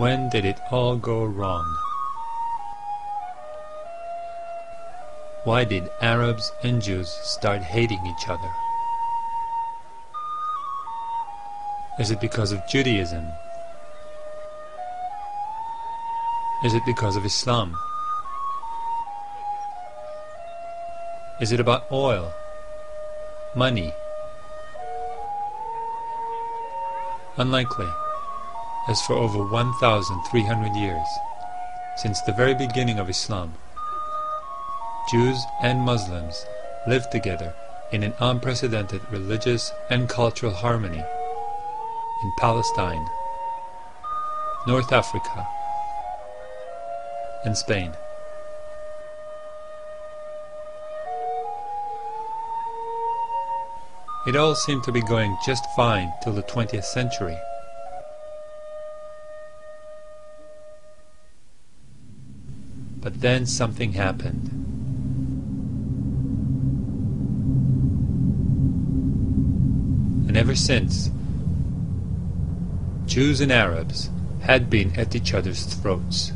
When did it all go wrong? Why did Arabs and Jews start hating each other? Is it because of Judaism? Is it because of Islam? Is it about oil? Money? Unlikely, as for over 1,300 years, since the very beginning of Islam, Jews and Muslims lived together in an unprecedented religious and cultural harmony in Palestine, North Africa, and Spain. It all seemed to be going just fine till the 20th century. But then something happened. And ever since, Jews and Arabs had been at each other's throats.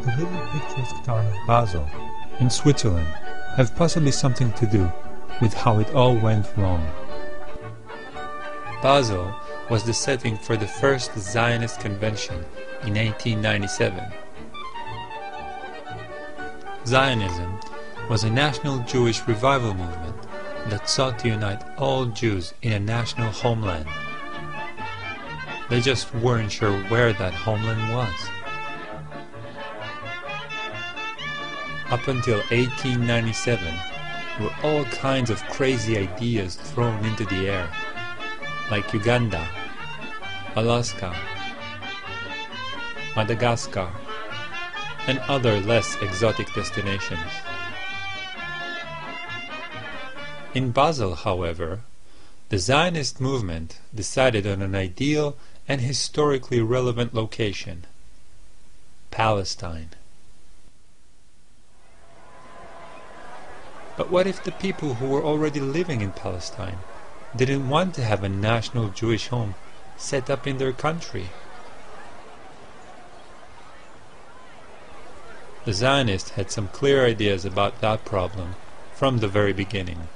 The little picturesque town of Basel, in Switzerland, have possibly something to do with how it all went wrong. Basel was the setting for the first Zionist convention in 1897. Zionism was a national Jewish revival movement that sought to unite all Jews in a national homeland. They just weren't sure where that homeland was. Up until 1897, there were all kinds of crazy ideas thrown into the air, like Uganda, Alaska, Madagascar, and other less exotic destinations. In Basel, however, the Zionist movement decided on an ideal and historically relevant location: Palestine. But what if the people who were already living in Palestine didn't want to have a national Jewish home set up in their country? The Zionists had some clear ideas about that problem from the very beginning.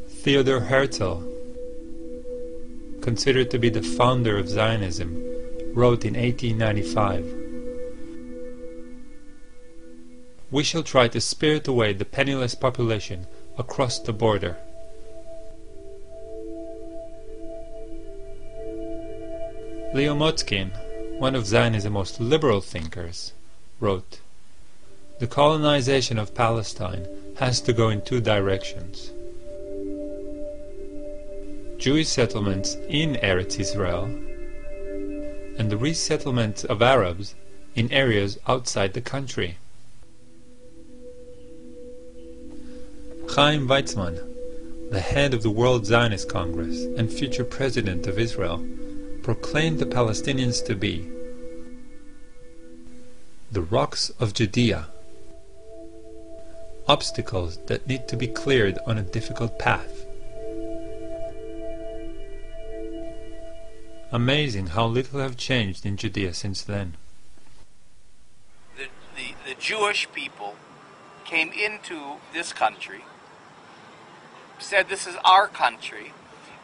Theodor Herzl, considered to be the founder of Zionism, wrote in 1895, "We shall try to spirit away the penniless population across the border." Leo Motzkin, one of Zionism's most liberal thinkers, wrote, "The colonization of Palestine has to go in two directions: Jewish settlements in Eretz Israel, and the resettlement of Arabs in areas outside the country." Chaim Weizmann, the head of the World Zionist Congress and future president of Israel, proclaimed the Palestinians to be the rocks of Judea, obstacles that need to be cleared on a difficult path. Amazing how little have changed in Judea since then. The Jewish people came into this country, said this is our country,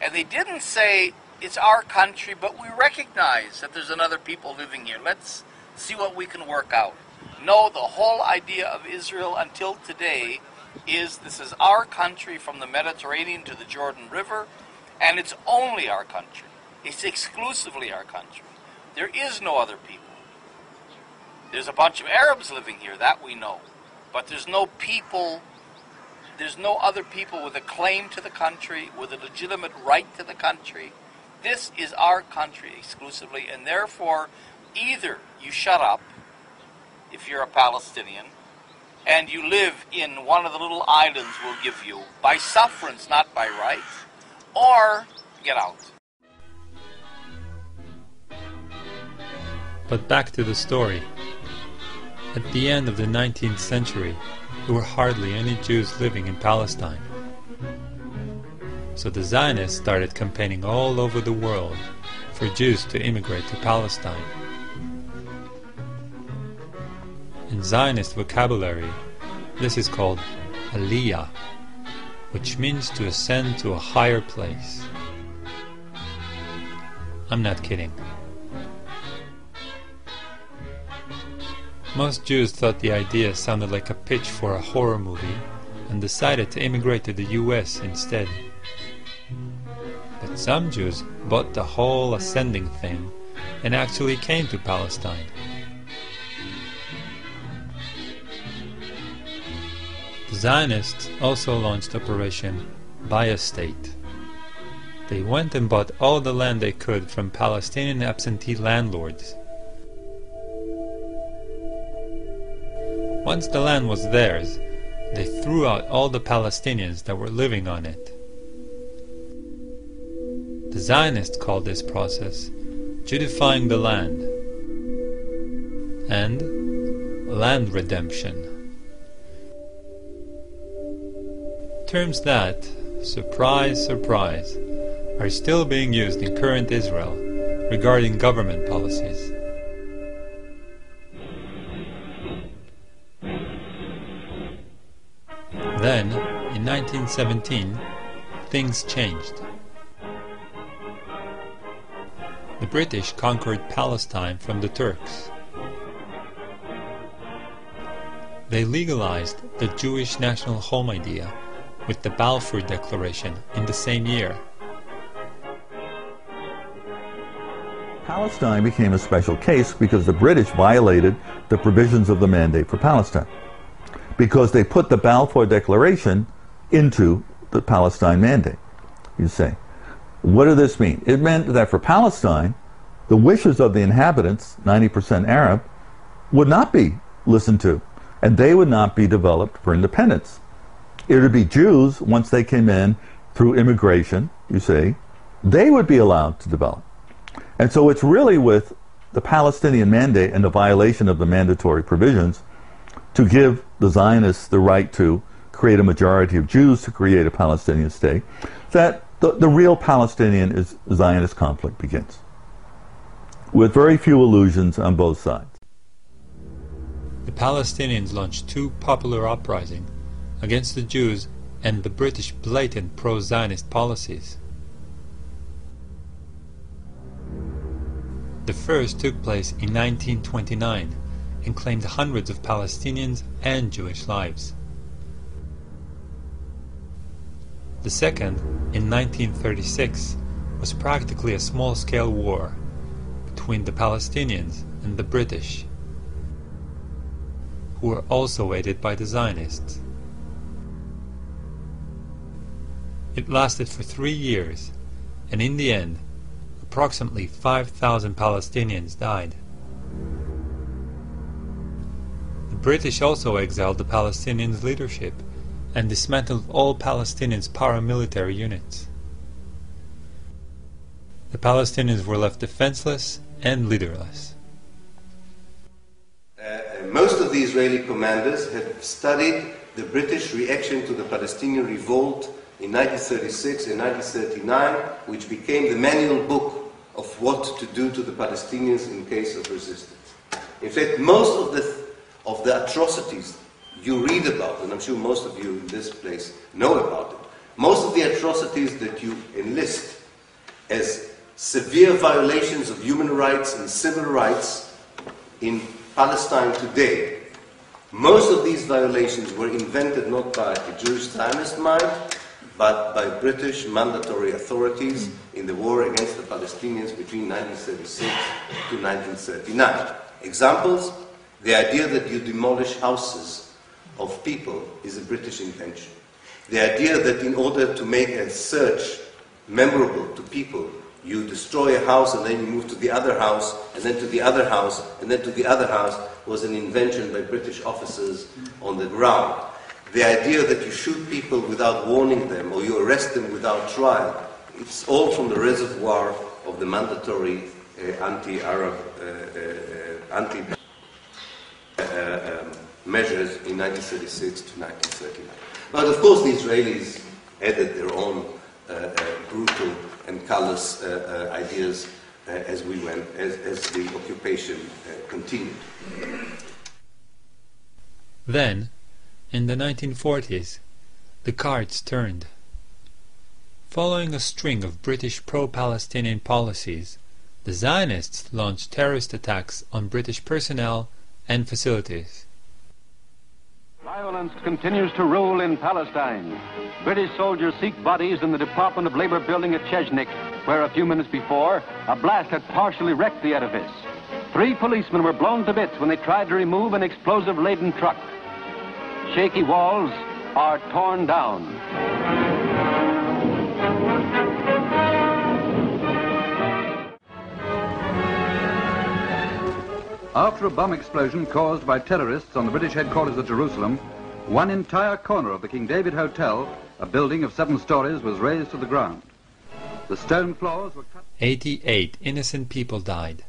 and they didn't say it's our country, but we recognize that there's another people living here. Let's see what we can work out. No, the whole idea of Israel until today is this is our country from the Mediterranean to the Jordan River, and it's only our country. It's exclusively our country. There is no other people. There's a bunch of Arabs living here, that we know. But there's no people, there's no other people with a claim to the country, with a legitimate right to the country. This is our country exclusively, and therefore, either you shut up, if you're a Palestinian, and you live in one of the little islands we'll give you, by sufferance, not by right, or get out. But back to the story. At the end of the 19th century, there were hardly any Jews living in Palestine. So the Zionists started campaigning all over the world for Jews to immigrate to Palestine. In Zionist vocabulary, this is called Aliyah, which means to ascend to a higher place. I'm not kidding. Most Jews thought the idea sounded like a pitch for a horror movie and decided to immigrate to the US instead. But some Jews bought the whole ascending thing and actually came to Palestine. The Zionists also launched Operation Buy a State. They went and bought all the land they could from Palestinian absentee landlords. Once the land was theirs, they threw out all the Palestinians that were living on it. The Zionists called this process Judifying the land and land redemption. Terms that, surprise, surprise, are still being used in current Israel regarding government policies. Then, in 1917, things changed. The British conquered Palestine from the Turks. They legalized the Jewish national home idea with the Balfour Declaration in the same year. Palestine became a special case because the British violated the provisions of the Mandate for Palestine, because they put the Balfour Declaration into the Palestine Mandate, you say. What did this mean? It meant that for Palestine, the wishes of the inhabitants, 90% Arab, would not be listened to, and they would not be developed for independence. It would be Jews, once they came in through immigration, you see, they would be allowed to develop. And so it's really with the Palestinian Mandate and the violation of the mandatory provisions to give the Zionists the right to create a majority of Jews to create a Palestinian state, that the real Palestinian Zionist conflict begins, with very few illusions on both sides. The Palestinians launched two popular uprisings against the Jews and the British blatant pro-Zionist policies. The first took place in 1929 and claimed hundreds of Palestinians and Jewish lives. The second, in 1936, was practically a small-scale war between the Palestinians and the British, who were also aided by the Zionists. It lasted for 3 years, and in the end, approximately 5,000 Palestinians died. The British also exiled the Palestinians' leadership and dismantled all Palestinians' paramilitary units. The Palestinians were left defenseless and leaderless. Most of the Israeli commanders had studied the British reaction to the Palestinian revolt in 1936 and 1939, which became the manual book of what to do to the Palestinians in case of resistance. In fact, most of the atrocities you read about, and I'm sure most of you in this place know about it, most of the atrocities that you enlist as severe violations of human rights and civil rights in Palestine today. Most of these violations were invented not by a Jewish Zionist mind, but by British mandatory authorities in the war against the Palestinians between 1936 to 1939. Examples: the idea that you demolish houses of people is a British invention. The idea that in order to make a search memorable to people, you destroy a house and then you move to the other house, and then to the other house, and then to the other house, was an invention by British officers on the ground. The idea that you shoot people without warning them, or you arrest them without trial, it's all from the reservoir of the mandatory anti-Arab, measures in 1936 to 1939. But of course the Israelis added their own brutal and callous ideas as the occupation continued. Then, in the 1940s, the cards turned. Following a string of British pro-Palestinian policies, the Zionists launched terrorist attacks on British personnel and facilities. Violence continues to rule in Palestine. British soldiers seek bodies in the Department of Labor building at Chechnik, where a few minutes before, a blast had partially wrecked the edifice. 3 policemen were blown to bits when they tried to remove an explosive-laden truck. Shaky walls are torn down. After a bomb explosion caused by terrorists on the British headquarters at Jerusalem, one entire corner of the King David Hotel, a building of 7 stories, was razed to the ground. The stone floors were cut. 88 innocent people died,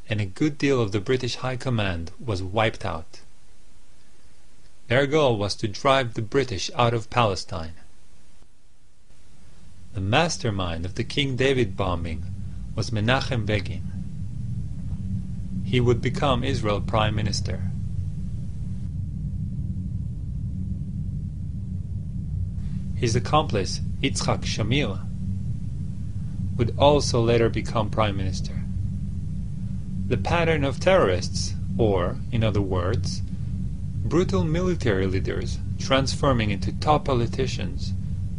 and a good deal of the British High Command was wiped out. Their goal was to drive the British out of Palestine. The mastermind of the King David bombing was Menachem Begin. He would become Israel Prime Minister. His accomplice, Yitzhak Shamir, would also later become Prime Minister. The pattern of terrorists, or, in other words, brutal military leaders transforming into top politicians,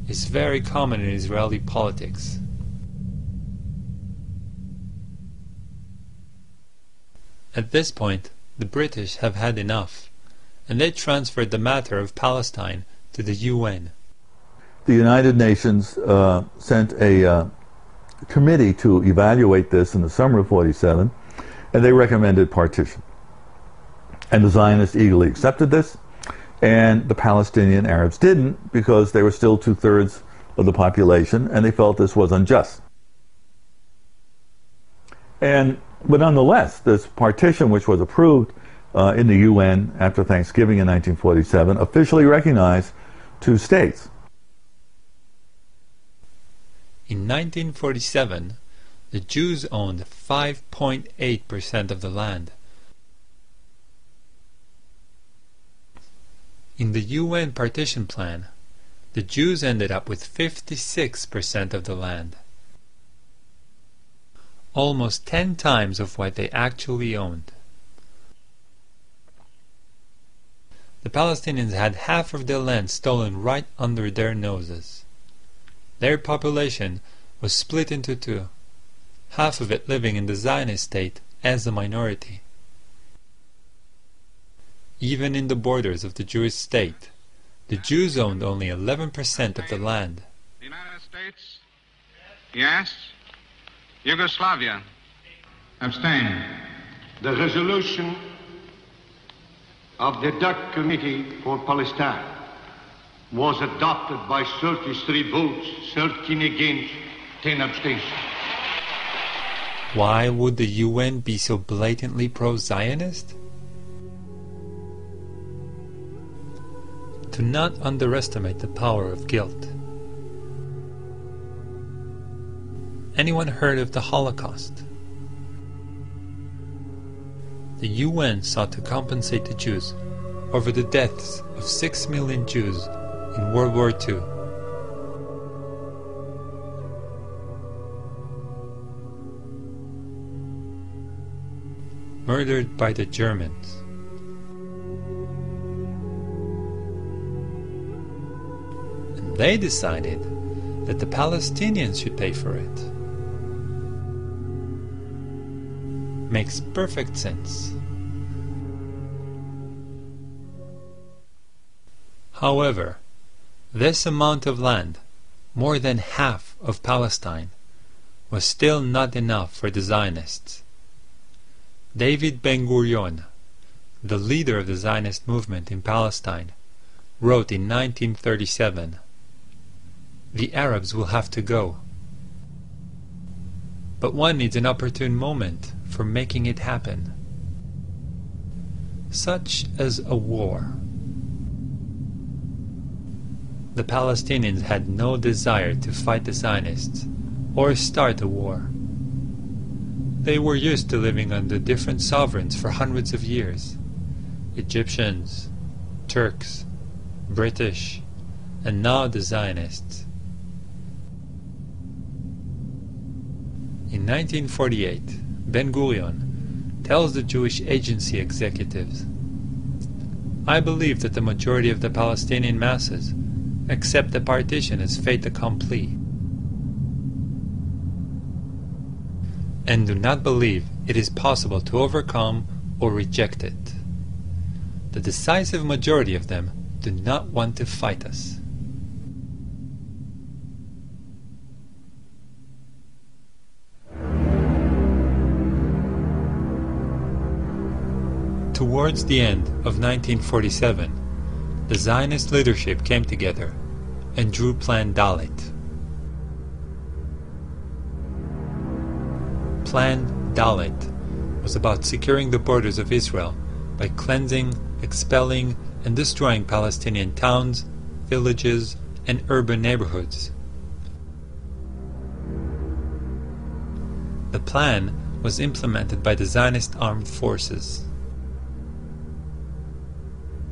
is very common in Israeli politics. At this point, the British have had enough, and they transferred the matter of Palestine to the UN. The United Nations sent a committee to evaluate this in the summer of '47, and they recommended partition. And the Zionists eagerly accepted this, and the Palestinian Arabs didn't, because they were still 2/3 of the population, and they felt this was unjust. But nonetheless, this partition, which was approved in the UN after Thanksgiving in 1947, officially recognized 2 states. In 1947, the Jews owned 5.8% of the land. In the UN partition plan, the Jews ended up with 56% of the land, almost 10 times of what they actually owned. The Palestinians had half of their land stolen right under their noses. Their population was split into 2, half of it living in the Zionist state as a minority. Even in the borders of the Jewish state, the Jews owned only 11% of the land. The United States? Yes. Yugoslavia? Abstain. The resolution of the Dutch Committee for Palestine was adopted by 33 votes, 13 against, 10 abstentions. Why would the UN be so blatantly pro-Zionist? To not underestimate the power of guilt. Anyone heard of the Holocaust? The UN sought to compensate the Jews over the deaths of 6 million Jews in World War II. murdered by the Germans. And they decided that the Palestinians should pay for it. Makes perfect sense. However, this amount of land, more than half of Palestine, was still not enough for the Zionists. David Ben-Gurion, the leader of the Zionist movement in Palestine, wrote in 1937, "The Arabs will have to go. But one needs an opportune moment for making it happen, such as a war." The Palestinians had no desire to fight the Zionists or start a war. They were used to living under different sovereigns for hundreds of years: Egyptians, Turks, British, and now the Zionists. In 1948, Ben-Gurion tells the Jewish Agency executives, "I believe that the majority of the Palestinian masses accept the partition as fait accompli, and do not believe it is possible to overcome or reject it. The decisive majority of them do not want to fight us." Towards the end of 1947, the Zionist leadership came together and drew Plan Dalet. Plan Dalet was about securing the borders of Israel by cleansing, expelling, and destroying Palestinian towns, villages, and urban neighborhoods. The plan was implemented by the Zionist armed forces.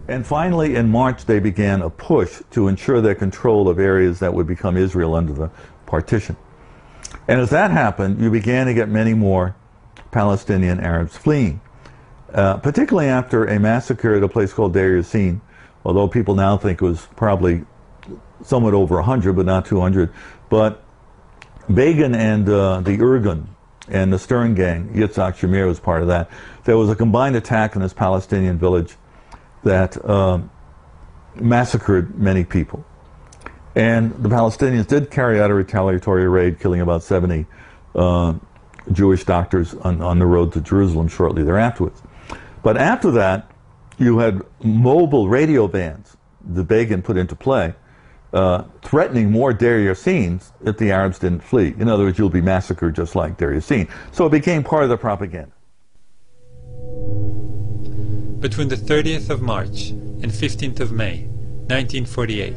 And finally, in March, they began a push to ensure their control of areas that would become Israel under the partition. And as that happened, you began to get many more Palestinian Arabs fleeing, particularly after a massacre at a place called Deir Yassin, although people now think it was probably somewhat over 100, but not 200. But Begin and the Irgun and the Stern gang, Yitzhak Shamir was part of that. There was a combined attack in this Palestinian village that massacred many people. And the Palestinians did carry out a retaliatory raid, killing about 70 Jewish doctors on the road to Jerusalem shortly thereafter. But after that, you had mobile radio vans that Begin put into play, threatening more Deir Yassins if the Arabs didn't flee. In other words, you'll be massacred just like Deir Yassin. So it became part of the propaganda. Between the 30th of March and 15th of May, 1948,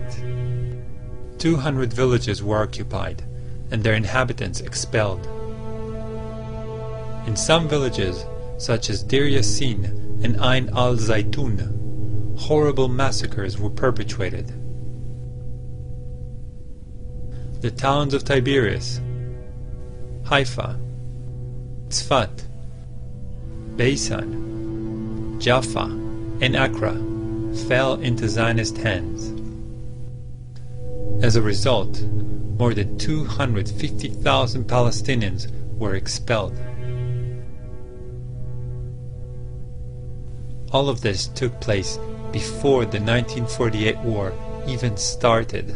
200 villages were occupied and their inhabitants expelled. In some villages, such as Deir Yassin and Ain al-Zaytun, horrible massacres were perpetrated. The towns of Tiberias, Haifa, Tzfat, Beisan, Jaffa, and Accra fell into Zionist hands. As a result, more than 250,000 Palestinians were expelled. All of this took place before the 1948 war even started,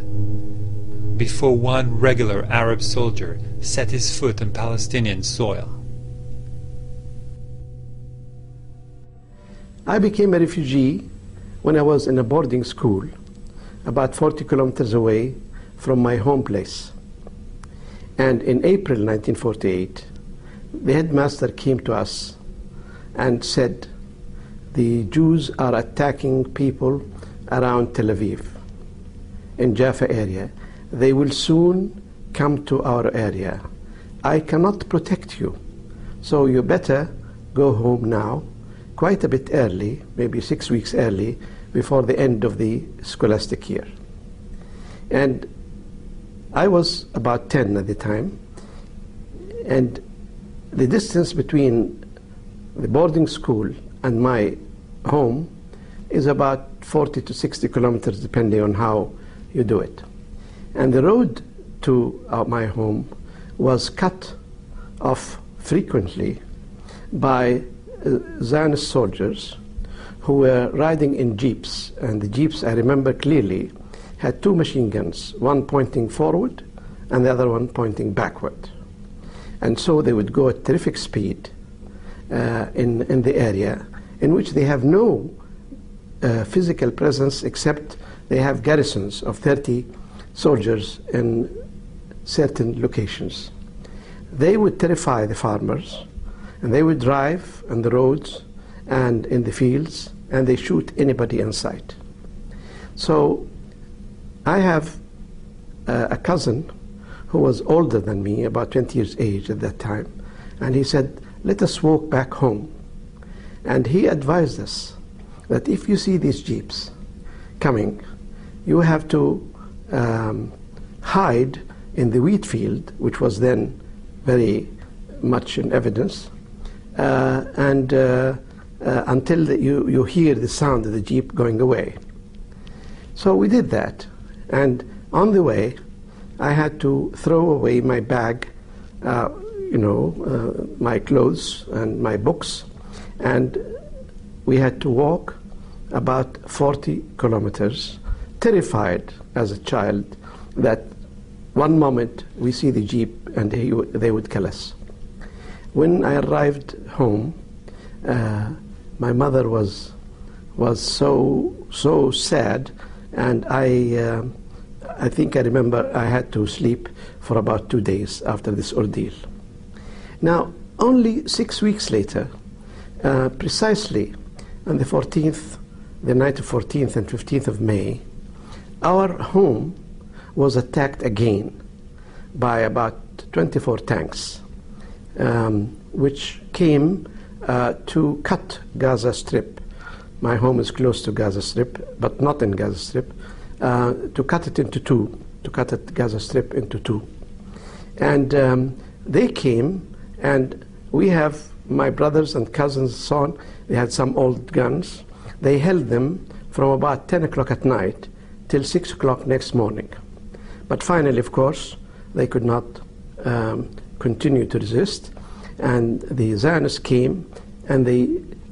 before one regular Arab soldier set his foot on Palestinian soil. I became a refugee when I was in a boarding school about 40 kilometers away from my home place. And in April 1948, the headmaster came to us and said, "The Jews are attacking people around Tel Aviv, in Jaffa area. They will soon come to our area. I cannot protect you, so you better go home now, quite a bit early, maybe 6 weeks early, before the end of the scholastic year." And I was about 10 at the time, and the distance between the boarding school and my home is about 40 to 60 kilometers depending on how you do it. And the road to my home was cut off frequently by Zionist soldiers who were riding in jeeps, and the jeeps, I remember clearly, had two machine guns, one pointing forward and the other one pointing backward. And so they would go at terrific speed in the area in which they have no physical presence except they have garrisons of 30 soldiers in certain locations. They would terrify the farmers, and they would drive on the roads and in the fields, and they shoot anybody in sight. So I have a cousin who was older than me, about 20 years age at that time, and he said, let us walk back home. And he advised us that if you see these jeeps coming, you have to hide in the wheat field, which was then very much in evidence, until you hear the sound of the jeep going away. So we did that, and on the way I had to throw away my bag, my clothes and my books, and we had to walk about 40 kilometers, terrified as a child that one moment we see the jeep and they would kill us. When I arrived home, my mother was so sad, and I think I remember I had to sleep for about 2 days after this ordeal. Now, only 6 weeks later, precisely on the 14th, the night of 14th and 15th of May, our home was attacked again by about 24 tanks, which came to cut Gaza Strip. My home is close to Gaza Strip, but not in Gaza Strip, to cut it into two, to cut it, Gaza Strip into two. And they came, and we have my brothers and cousins, so on. They had some old guns. They held them from about 10 o'clock at night till 6 o'clock next morning. But finally, of course, they could not continue to resist, and the Zionists came and they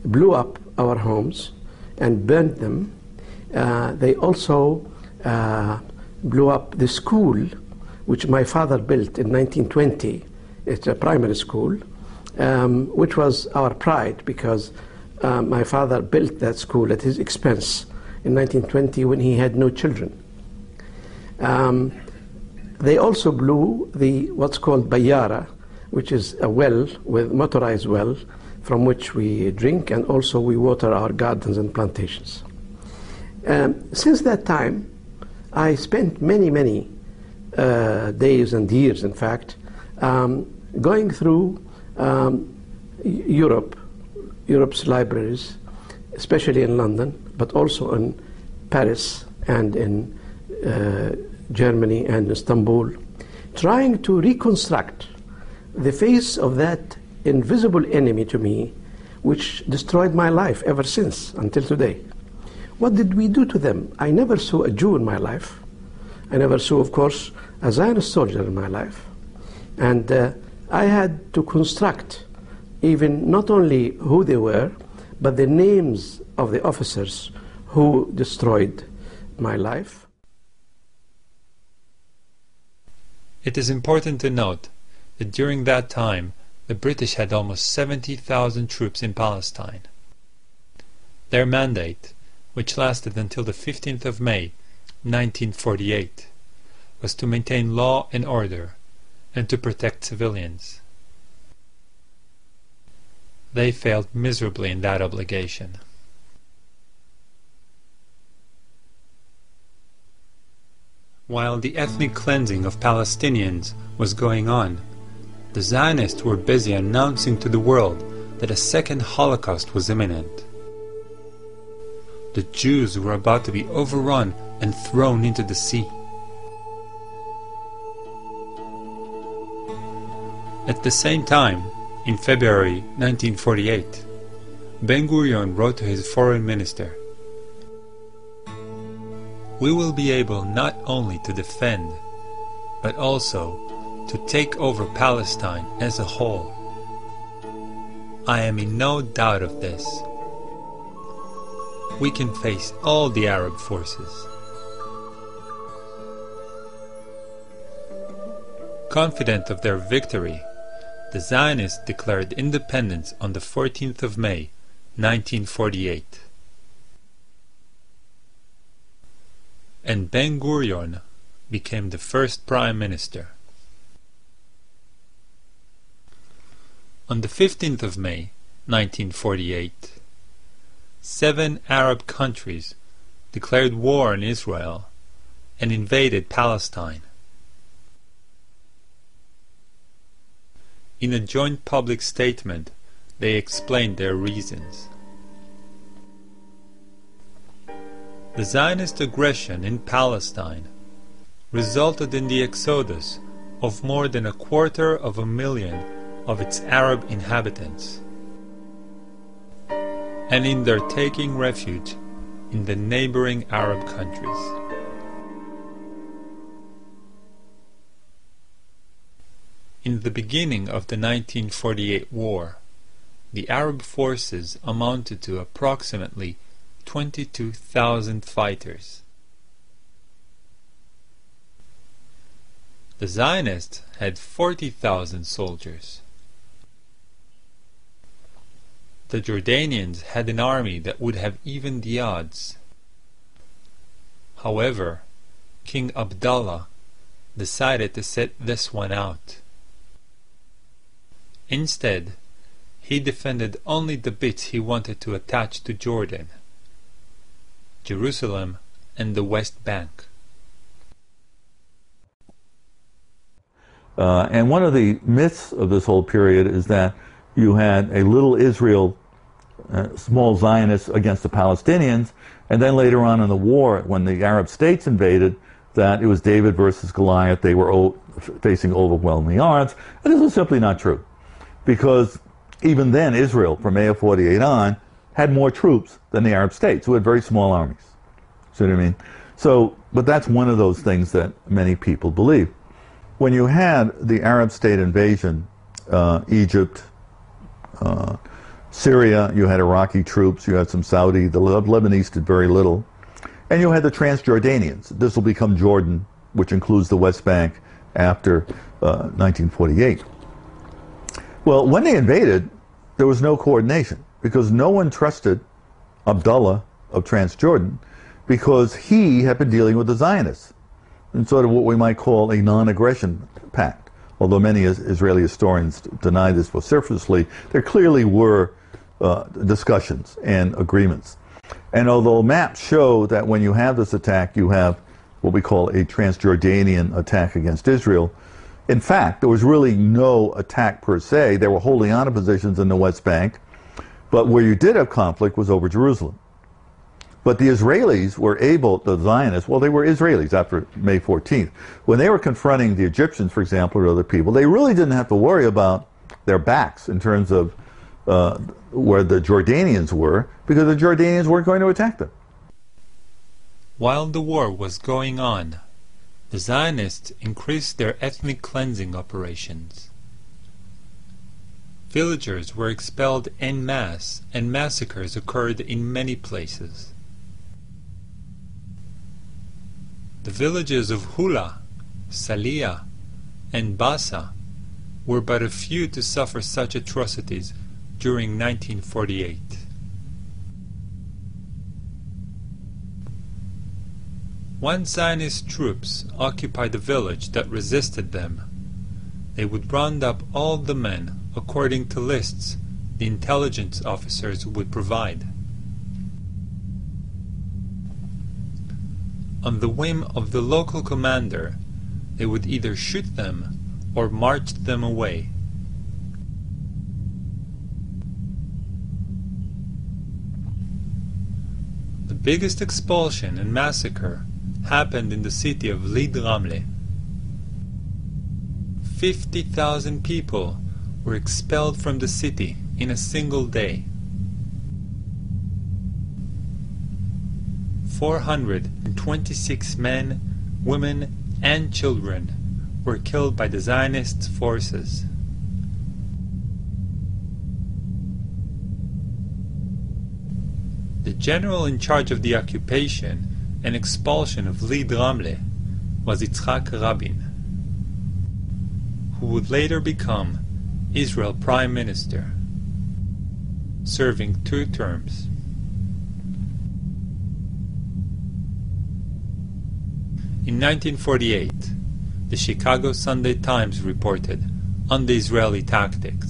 blew up our homes and burned them. They also blew up the school which my father built in 1920. It's a primary school, which was our pride, because my father built that school at his expense in 1920 when he had no children. They also blew what's called bayara, which is a well, with motorized well, from which we drink, and also we water our gardens and plantations. Since that time, I spent many days and years, in fact, going through Europe's libraries, especially in London, but also in Paris and in Germany and Istanbul, trying to reconstruct the face of that invisible enemy to me, which destroyed my life ever since, until today. What did we do to them? I never saw a Jew in my life. I never saw, of course, a Zionist soldier in my life. And I had to construct even not only who they were, but the names of the officers who destroyed my life. It is important to note that during that time, the British had almost 70,000 troops in Palestine. Their mandate, which lasted until the 15th of May, 1948, was to maintain law and order and to protect civilians. They failed miserably in that obligation. While the ethnic cleansing of Palestinians was going on, the Zionists were busy announcing to the world that a second Holocaust was imminent. The Jews were about to be overrun and thrown into the sea. At the same time, in February 1948, Ben-Gurion wrote to his foreign minister, "We will be able not only to defend, but also to take over Palestine as a whole. I am in no doubt of this. We can face all the Arab forces." Confident of their victory, the Zionists declared independence on the 14th of May, 1948. And Ben-Gurion became the first prime minister. On the 15th of May, 1948, 7 Arab countries declared war on Israel and invaded Palestine. In a joint public statement, they explained their reasons. The Zionist aggression in Palestine resulted in the exodus of more than 250,000 of its Arab inhabitants, and in their taking refuge in the neighboring Arab countries. In the beginning of the 1948 war, the Arab forces amounted to approximately 22,000 fighters. The Zionists had 40,000 soldiers. The Jordanians had an army that would have evened the odds. However, King Abdullah decided to sit this one out. Instead, he defended only the bits he wanted to attach to Jordan: Jerusalem and the West Bank. And one of the myths of this whole period is that you had a little Israel, small Zionists against the Palestinians, and then later on in the war, when the Arab states invaded, that it was David versus Goliath. They were facing overwhelming odds, and this is simply not true, because even then Israel, from May of 48 on, had more troops than the Arab states, who had very small armies. See what I mean? So, but that's one of those things that many people believe. When you had the Arab state invasion, Egypt, Syria, you had Iraqi troops, you had some Saudi, the Lebanese did very little, and you had the Transjordanians. This will become Jordan, which includes the West Bank after 1948. Well, when they invaded, there was no coordination, because no one trusted Abdullah of Transjordan, because he had been dealing with the Zionists in sort of what we might call a non-aggression pact. Although many Israeli historians deny this vociferously, there clearly were discussions and agreements. And although maps show that when you have this attack, you have what we call a Transjordanian attack against Israel, in fact, there was really no attack per se. They were holding on to positions in the West Bank, but where you did have conflict was over Jerusalem. But the Israelis were able, the Zionists, well, they were Israelis after May 14th. When they were confronting the Egyptians, for example, or other people, they really didn't have to worry about their backs in terms of where the Jordanians were, because the Jordanians weren't going to attack them. While the war was going on, the Zionists increased their ethnic cleansing operations. Villagers were expelled en masse, and massacres occurred in many places. The villages of Hula, Saliyah, and Bassa were but a few to suffer such atrocities during 1948. Once Zionist troops occupied a village that resisted them, they would round up all the men according to lists the intelligence officers would provide. On the whim of the local commander, they would either shoot them or march them away. The biggest expulsion and massacre happened in the city of Lid Ramle. 50,000 people were expelled from the city in a single day. 426 men, women, and children were killed by the Zionist forces. The general in charge of the occupation and expulsion of Lead Ramle was Yitzhak Rabin, who would later become Israel Prime Minister, serving 2 terms. In 1948, the Chicago Sunday Times reported on the Israeli tactics.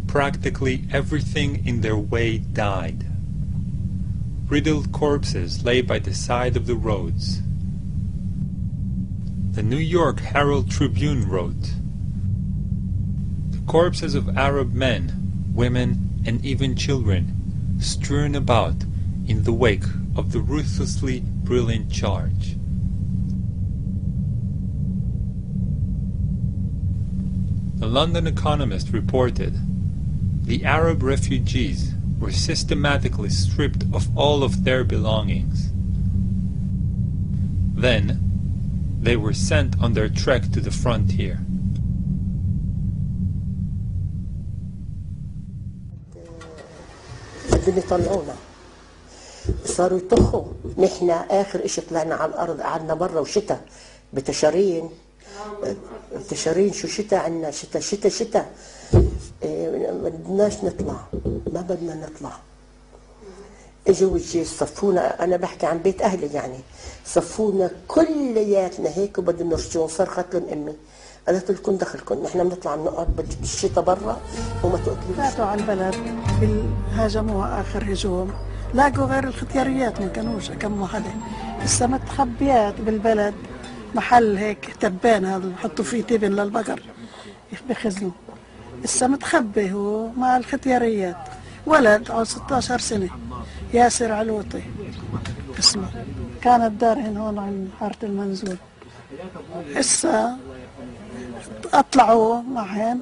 Practically everything in their way died. Riddled corpses lay by the side of the roads. The New York Herald Tribune wrote, "The corpses of Arab men, women, and even children strewn about in the wake of the ruthlessly brilliant charge." The London Economist reported, "The Arab refugees were systematically stripped of all of their belongings. Then, they were sent on their trek to the frontier." بدهم يطلعونا، صاروا يطخوا. نحن آخر إشي طلعنا على الأرض قعدنا برا وشتاء بتشارين. تشارين شو شتاء عنا، شتاء ما بدناش نطلع، ما بدنا نطلع. اجوا الجيش صفونا، انا بحكي عن بيت اهلي يعني، صفونا كلياتنا هيك وبدهم يرجعون. صرخت لهم امي، قالت لكم دخلكم، نحن بنطلع بنقعد بالشتاء برا وما تقتلوش. فاتوا على البلد هاجموها اخر هجوم، لاقوا غير الختياريات ما كانوش كم وحده. هسه متخبيات بالبلد محل هيك تبان هذا بحطوا فيه تبن للبقر بخزنوا. هسه متخبي هو مع الختياريات، ولد عمره 16 سنة، ياسر علوطي اسمه، كانت دارهن هون عن حارة المنزول. هسه اطلعوا معهن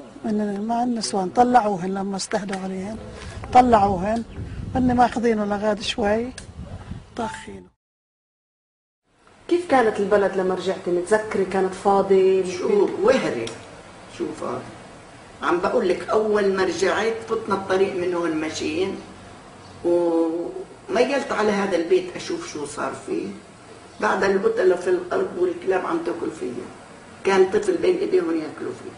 مع النسوان، طلعوهن لما استهدوا عليهن، طلعوهن هن ماخذينه لغاد شوي طاخينه. كيف كانت البلد لما رجعتي؟ متذكري كانت فاضي؟ شو وهري، شو فاضي. عم بقول لك اول ما رجعت فتنا الطريق من هون ماشيين، وميلت على هذا البيت اشوف شو صار فيه. بعد القتلة في الارض والكلاب عم تاكل فيه، كان طفل بين ايديهم ياكلوا فيه.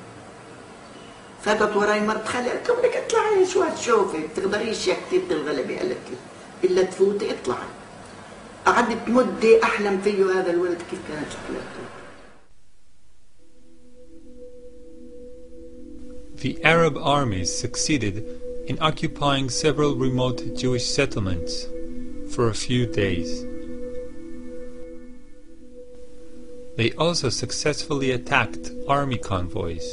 فاتت وراي مرت خالي قالت له بدك اطلعي شو هتشوفي، بتقدريش يا كتيبة الغلبة، قالت لي الا تفوتي اطلعي. قعدت مدة احلم فيه هذا الولد كيف كانت شكلته. The Arab armies succeeded in occupying several remote Jewish settlements for a few days. They also successfully attacked army convoys.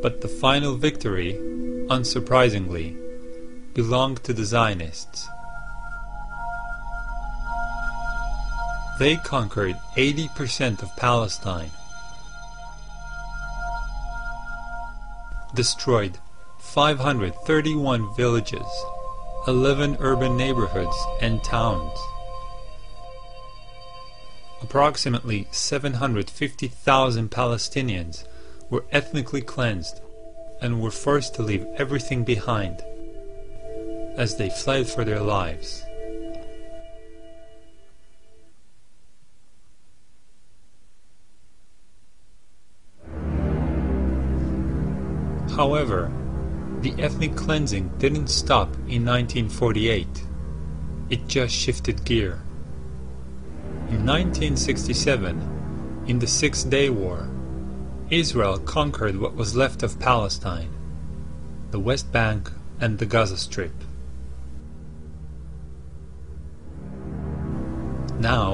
But the final victory, unsurprisingly, belonged to the Zionists. They conquered 80% of Palestine, destroyed 531 villages, 11 urban neighborhoods and towns. Approximately 750,000 Palestinians were ethnically cleansed and were forced to leave everything behind as they fled for their lives. However, the ethnic cleansing didn't stop in 1948. It just shifted gear. In 1967, in the Six-Day War, Israel conquered what was left of Palestine, the West Bank and the Gaza Strip. Now,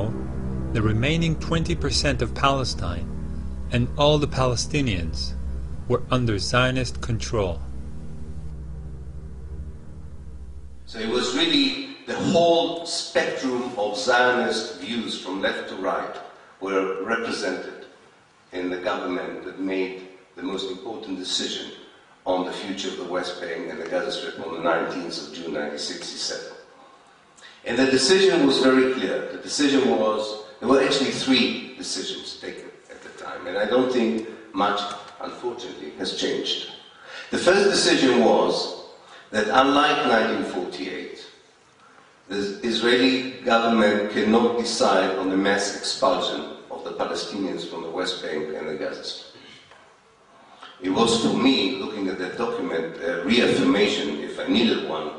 the remaining 20% of Palestine and all the Palestinians were under Zionist control. So it was really the whole spectrum of Zionist views from left to right were represented in the government that made the most important decision on the future of the West Bank and the Gaza Strip on the 19th of June 1967. And the decision was very clear. The decision was, there were actually three decisions taken at the time, and I don't think much, unfortunately, has changed. The first decision was that unlike 1948, the Israeli government cannot decide on the mass expulsion of the Palestinians from the West Bank and the Gaza Strip. It was, for me, looking at that document, a reaffirmation, if I needed one,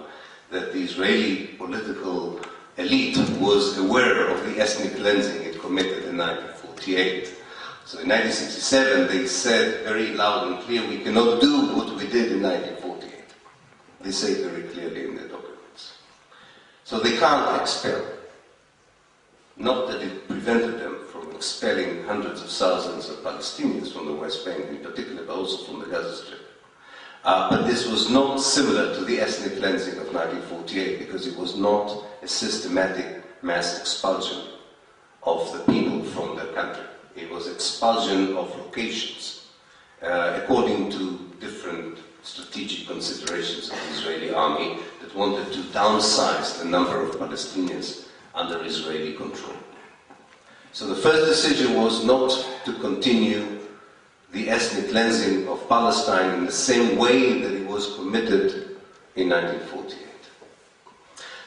that the Israeli political elite was aware of the ethnic cleansing it committed in 1948. So in 1967, they said very loud and clear, we cannot do what we did in 1948. They say it very clearly in their documents. So they can't expel. Not that it prevented them from expelling hundreds of thousands of Palestinians from the West Bank in particular, but also from the Gaza Strip. But this was not similar to the ethnic cleansing of 1948 because it was not a systematic mass expulsion of the people from their country. It was expulsion of locations according to different strategic considerations of the Israeli army that wanted to downsize the number of Palestinians under Israeli control. So the first decision was not to continue the ethnic cleansing of Palestine in the same way that it was committed in 1948.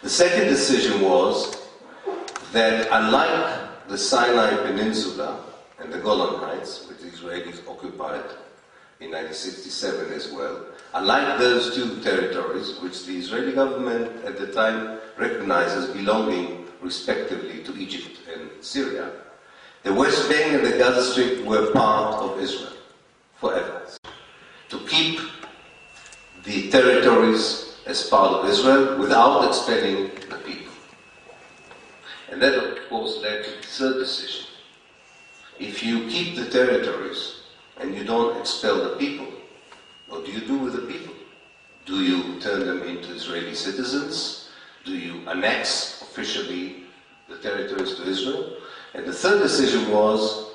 The second decision was that unlike the Sinai Peninsula and the Golan Heights, which the Israelis occupied in 1967 as well, unlike those two territories, which the Israeli government at the time recognized as belonging respectively to Egypt and Syria, the West Bank and the Gaza Strip were part of Israel forever. To keep the territories as part of Israel without expelling the people. And that, of course, led to the third decision. If you keep the territories and you don't expel the people, what do you do with the people? Do you turn them into Israeli citizens? Do you annex officially the territories to Israel? And the third decision was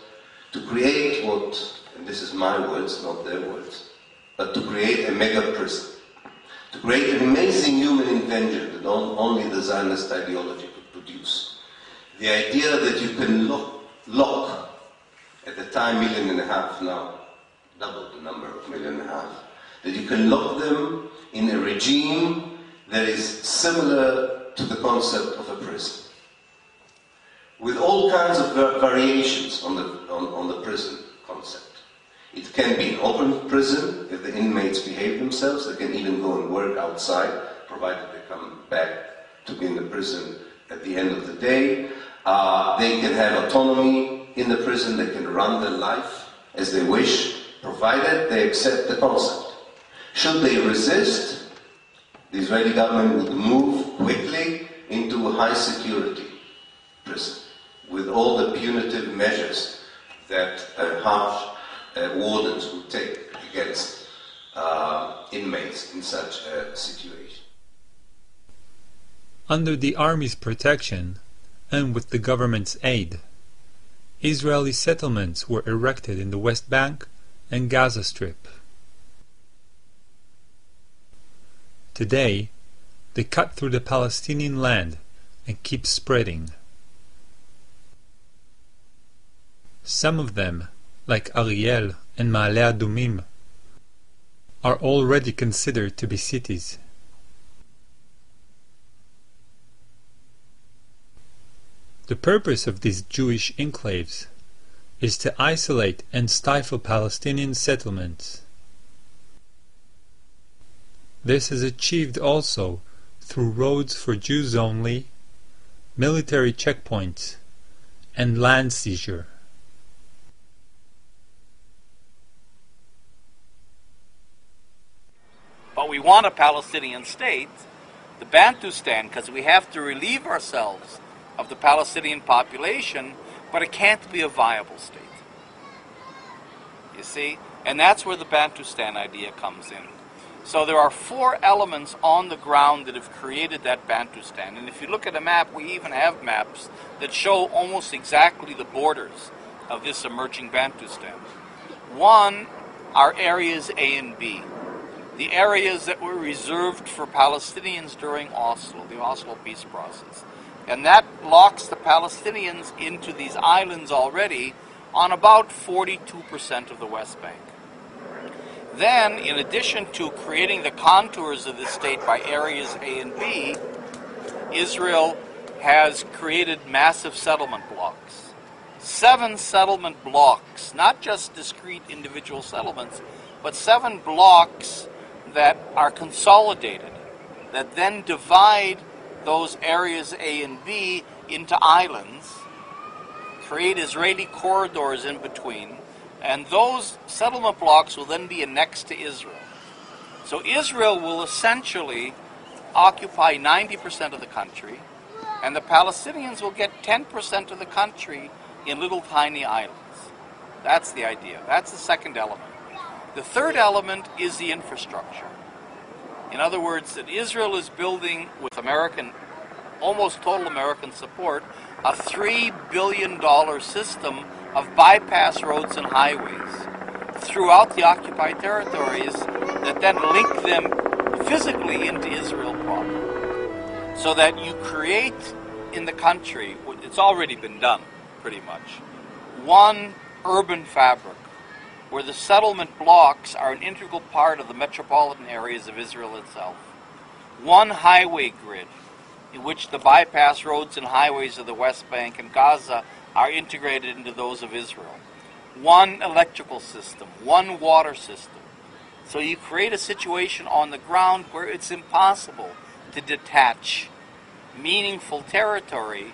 to create what, and this is my words, not their words, but to create a mega prison. To create an amazing human invention that only the Zionist ideology could produce. The idea that you can lock at the time 1.5 million now, double the number of 1.5 million, that you can lock them in a regime that is similar to the concept of a prison. With all kinds of variations on the prison concept. It can be an open prison if the inmates behave themselves. They can even go and work outside, provided they come back to be in the prison at the end of the day. They can have autonomy in the prison. They can run their life as they wish, provided they accept the concept. Should they resist, the Israeli government would move quickly into a high security prison with all the punitive measures that harsh wardens would take against inmates in such a situation. Under the army's protection, and with the government's aid, Israeli settlements were erected in the West Bank and Gaza Strip. Today, they cut through the Palestinian land and keep spreading. Some of them, like Ariel and Ma'ale Adumim, are already considered to be cities. The purpose of these Jewish enclaves is to isolate and stifle Palestinian settlements. This is achieved also through roads for Jews only, military checkpoints, and land seizure. But we want a Palestinian state, the Bantustan, because we have to relieve ourselves of the Palestinian population, but it can't be a viable state. You see? And that's where the Bantustan idea comes in. So there are 4 elements on the ground that have created that Bantustan. And if you look at a map, we even have maps that show almost exactly the borders of this emerging Bantustan. One are areas A and B. the areas that were reserved for Palestinians during Oslo, the Oslo peace process. And that locks the Palestinians into these islands already on about 42% of the West Bank. Then, in addition to creating the contours of the state by areas A and B, Israel has created massive settlement blocks. 7 settlement blocks, not just discrete individual settlements, but 7 blocks that are consolidated, that then divide those areas A and B into islands, create Israeli corridors in between, and those settlement blocks will then be annexed to Israel. So Israel will essentially occupy 90% of the country, and the Palestinians will get 10% of the country in little tiny islands. That's the idea. That's the second element. The third element is the infrastructure. In other words, that Israel is building, with American, almost total American support, a $3 billion system of bypass roads and highways throughout the occupied territories that then link them physically into Israel proper. So that you create in the country, it's already been done pretty much, one urban fabric where the settlement blocks are an integral part of the metropolitan areas of Israel itself. One highway grid in which the bypass roads and highways of the West Bank and Gaza are integrated into those of Israel. One electrical system, one water system. So you create a situation on the ground where it's impossible to detach meaningful territory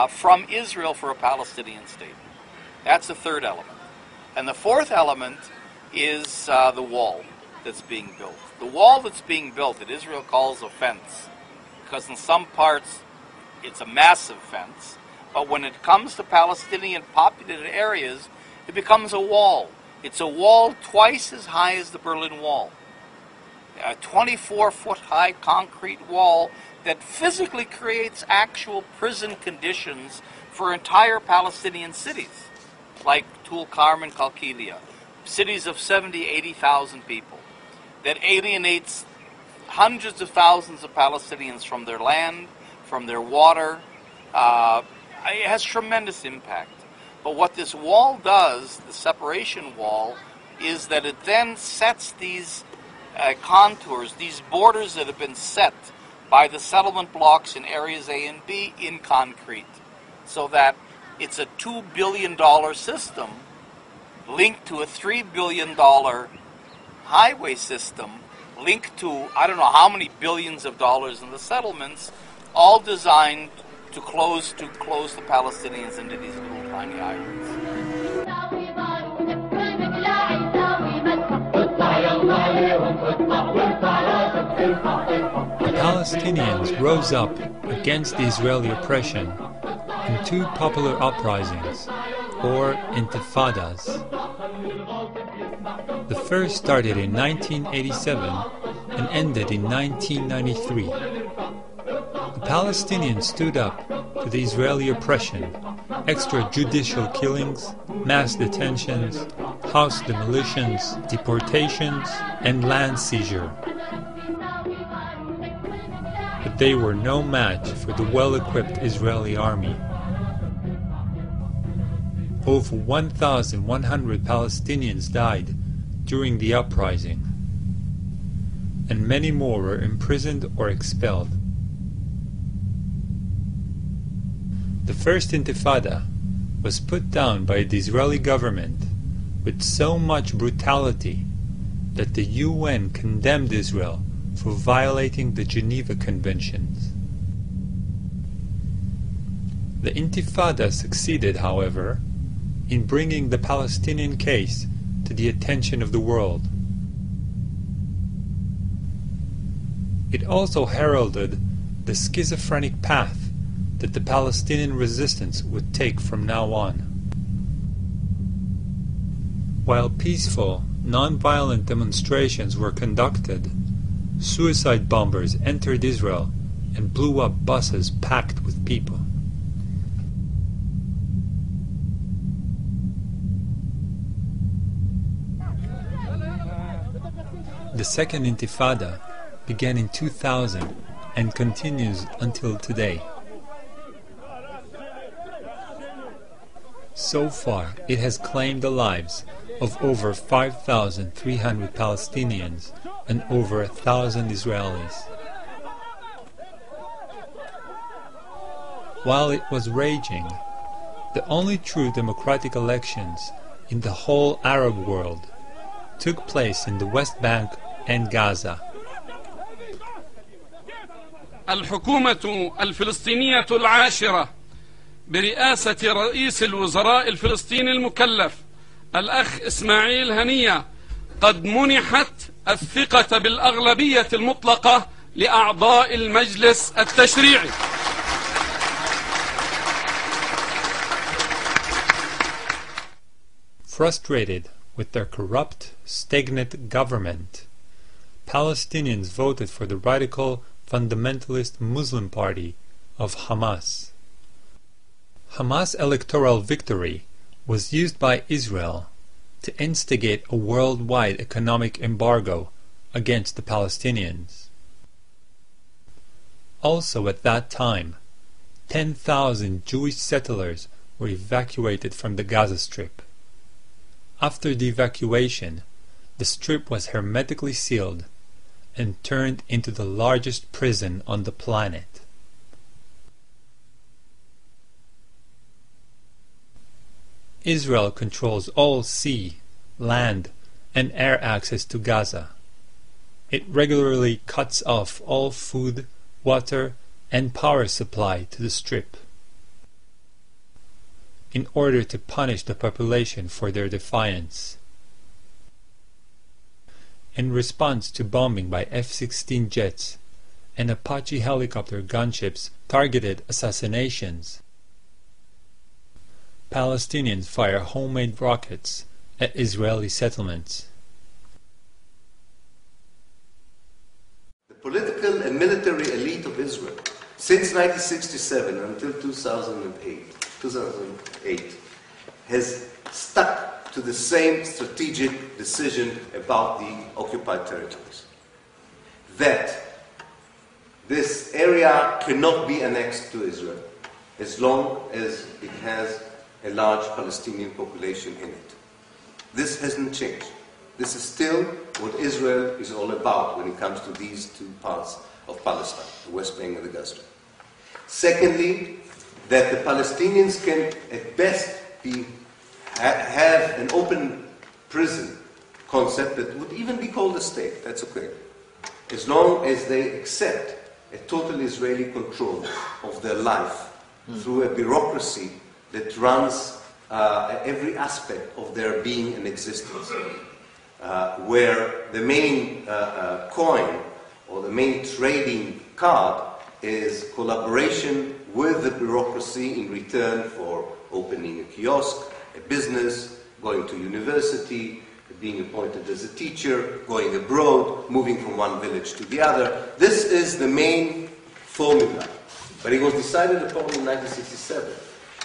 from Israel for a Palestinian state. That's the third element. And the fourth element is the wall that's being built. The wall that's being built that Israel calls a fence, because in some parts it's a massive fence, but when it comes to Palestinian populated areas, it becomes a wall. It's a wall twice as high as the Berlin Wall. A 24-foot high concrete wall that physically creates actual prison conditions for entire Palestinian cities, like Tulkarm and Qalqilia, cities of 70,000, 80,000 people, that alienates hundreds of thousands of Palestinians from their land, from their water. It has tremendous impact. But what this wall does, the separation wall, is that it then sets these contours, these borders that have been set by the settlement blocks in areas A and B in concrete, so that it's a $2 billion system linked to a $3 billion highway system linked to I don't know how many billions of dollars in the settlements, all designed to close the Palestinians into these little tiny islands. The Palestinians rose up against the Israeli oppression in 2 popular uprisings, or intifadas. The first started in 1987 and ended in 1993. The Palestinians stood up to the Israeli oppression, extrajudicial killings, mass detentions, house demolitions, deportations, and land seizure. But they were no match for the well-equipped Israeli army. Over 1,100 Palestinians died during the uprising, and many more were imprisoned or expelled. The first intifada was put down by the Israeli government with so much brutality that the UN condemned Israel for violating the Geneva Conventions. The intifada succeeded, however, in bringing the Palestinian case to the attention of the world. It also heralded the schizophrenic path that the Palestinian resistance would take from now on. While peaceful, non-violent demonstrations were conducted, suicide bombers entered Israel and blew up buses packed with people. The Second Intifada began in 2000 and continues until today. So far, it has claimed the lives of over 5,300 Palestinians and over 1,000 Israelis. While it was raging, the only true democratic elections in the whole Arab world took place in the West Bank and Gaza. الحكومة الفلسطينية العاشرة برئاسة رئيس الوزراء الفلسطيني المكلف الأخ إسماعيل هنية قد منحت الثقة بالأغلبية المطلقة لأعضاء المجلس التشريعي. Frustrated with their corrupt, stagnant government, Palestinians voted for the radical fundamentalist Muslim party of Hamas. Hamas' electoral victory was used by Israel to instigate a worldwide economic embargo against the Palestinians. Also at that time, 10,000 Jewish settlers were evacuated from the Gaza Strip. After the evacuation, the strip was hermetically sealed and turned into the largest prison on the planet. Israel controls all sea, land, and air access to Gaza. It regularly cuts off all food, water, and power supply to the strip in order to punish the population for their defiance. In response to bombing by F-16 jets and Apache helicopter gunships targeted assassinations, Palestinians fire homemade rockets at Israeli settlements. The political and military elite of Israel, since 1967 until 2008, has stuck to the same strategic decision about the occupied territories. That this area cannot be annexed to Israel as long as it has a large Palestinian population in it. This hasn't changed. This is still what Israel is all about when it comes to these two parts of Palestine, the West Bank and the Gaza Strip. Secondly, that the Palestinians can at best have an open prison concept that would even be called a state, that's okay, as long as they accept a total Israeli control of their life through a bureaucracy that runs every aspect of their being and existence, where the main coin or the main trading card is collaboration with the bureaucracy in return for opening a kiosk, a business, going to university, being appointed as a teacher, going abroad, moving from one village to the other. This is the main formula. But it was decided upon in 1967.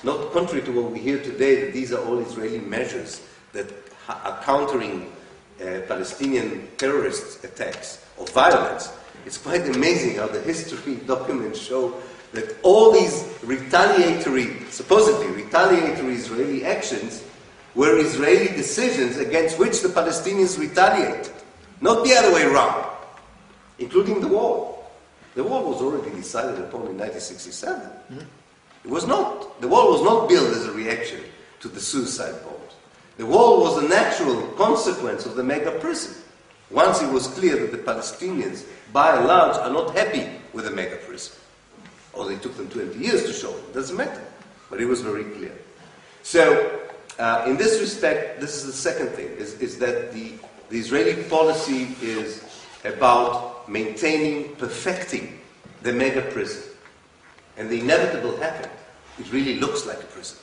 Not contrary to what we hear today, that these are all Israeli measures that are countering Palestinian terrorist attacks or violence. It's quite amazing how the history documents show that all these supposedly retaliatory Israeli actions were Israeli decisions against which the Palestinians retaliated. Not the other way around, including the wall. The wall was already decided upon in 1967. It was not. The wall was not built as a reaction to the suicide bombs. The wall was a natural consequence of the mega prison. Once it was clear that the Palestinians, by and large, are not happy with the mega prison. Or they took them 20 years to show it. Doesn't matter. But it was very clear. So, in this respect, this is the second thing, is that the Israeli policy is about maintaining, perfecting the mega prison. And the inevitable happened. It really looks like a prison.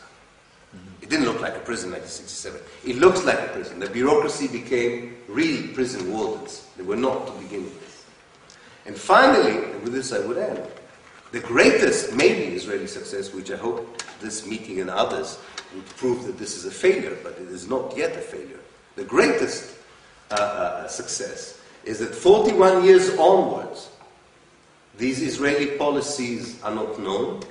It didn't look like a prison in 1967. It looks like a prison. The bureaucracy became real prison wardens. They were not to begin with. And finally, and with this I would end, the greatest, maybe, Israeli success, which I hope this meeting and others would prove that this is a failure, but it is not yet a failure. The greatest success is that 41 years onwards, these Israeli policies are not known.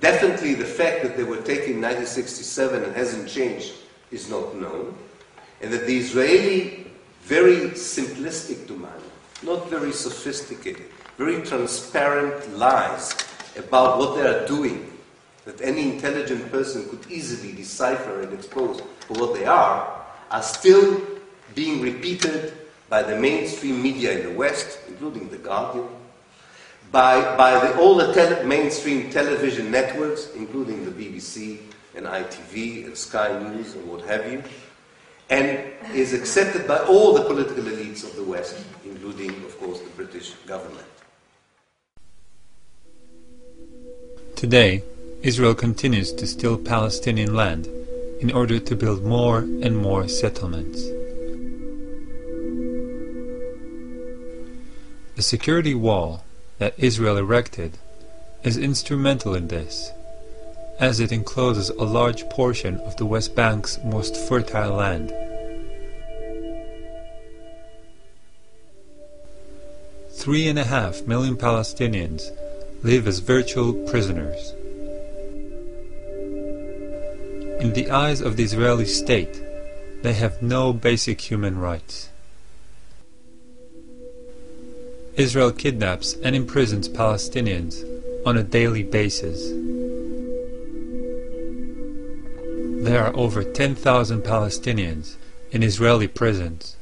Definitely the fact that they were taken in 1967 and hasn't changed is not known. And that the Israeli, very simplistic to man, not very sophisticated, very transparent lies about what they are doing, that any intelligent person could easily decipher and expose for what they are still being repeated by the mainstream media in the West, including The Guardian, by all the mainstream television networks, including the BBC and ITV and Sky News and what have you, and is accepted by all the political elites of the West, including, of course, the British government. Today, Israel continues to steal Palestinian land in order to build more and more settlements. The security wall that Israel erected is instrumental in this, as it encloses a large portion of the West Bank's most fertile land. 3.5 million Palestinians live as virtual prisoners. In the eyes of the Israeli state, they have no basic human rights. Israel kidnaps and imprisons Palestinians on a daily basis. There are over 10,000 Palestinians in Israeli prisons.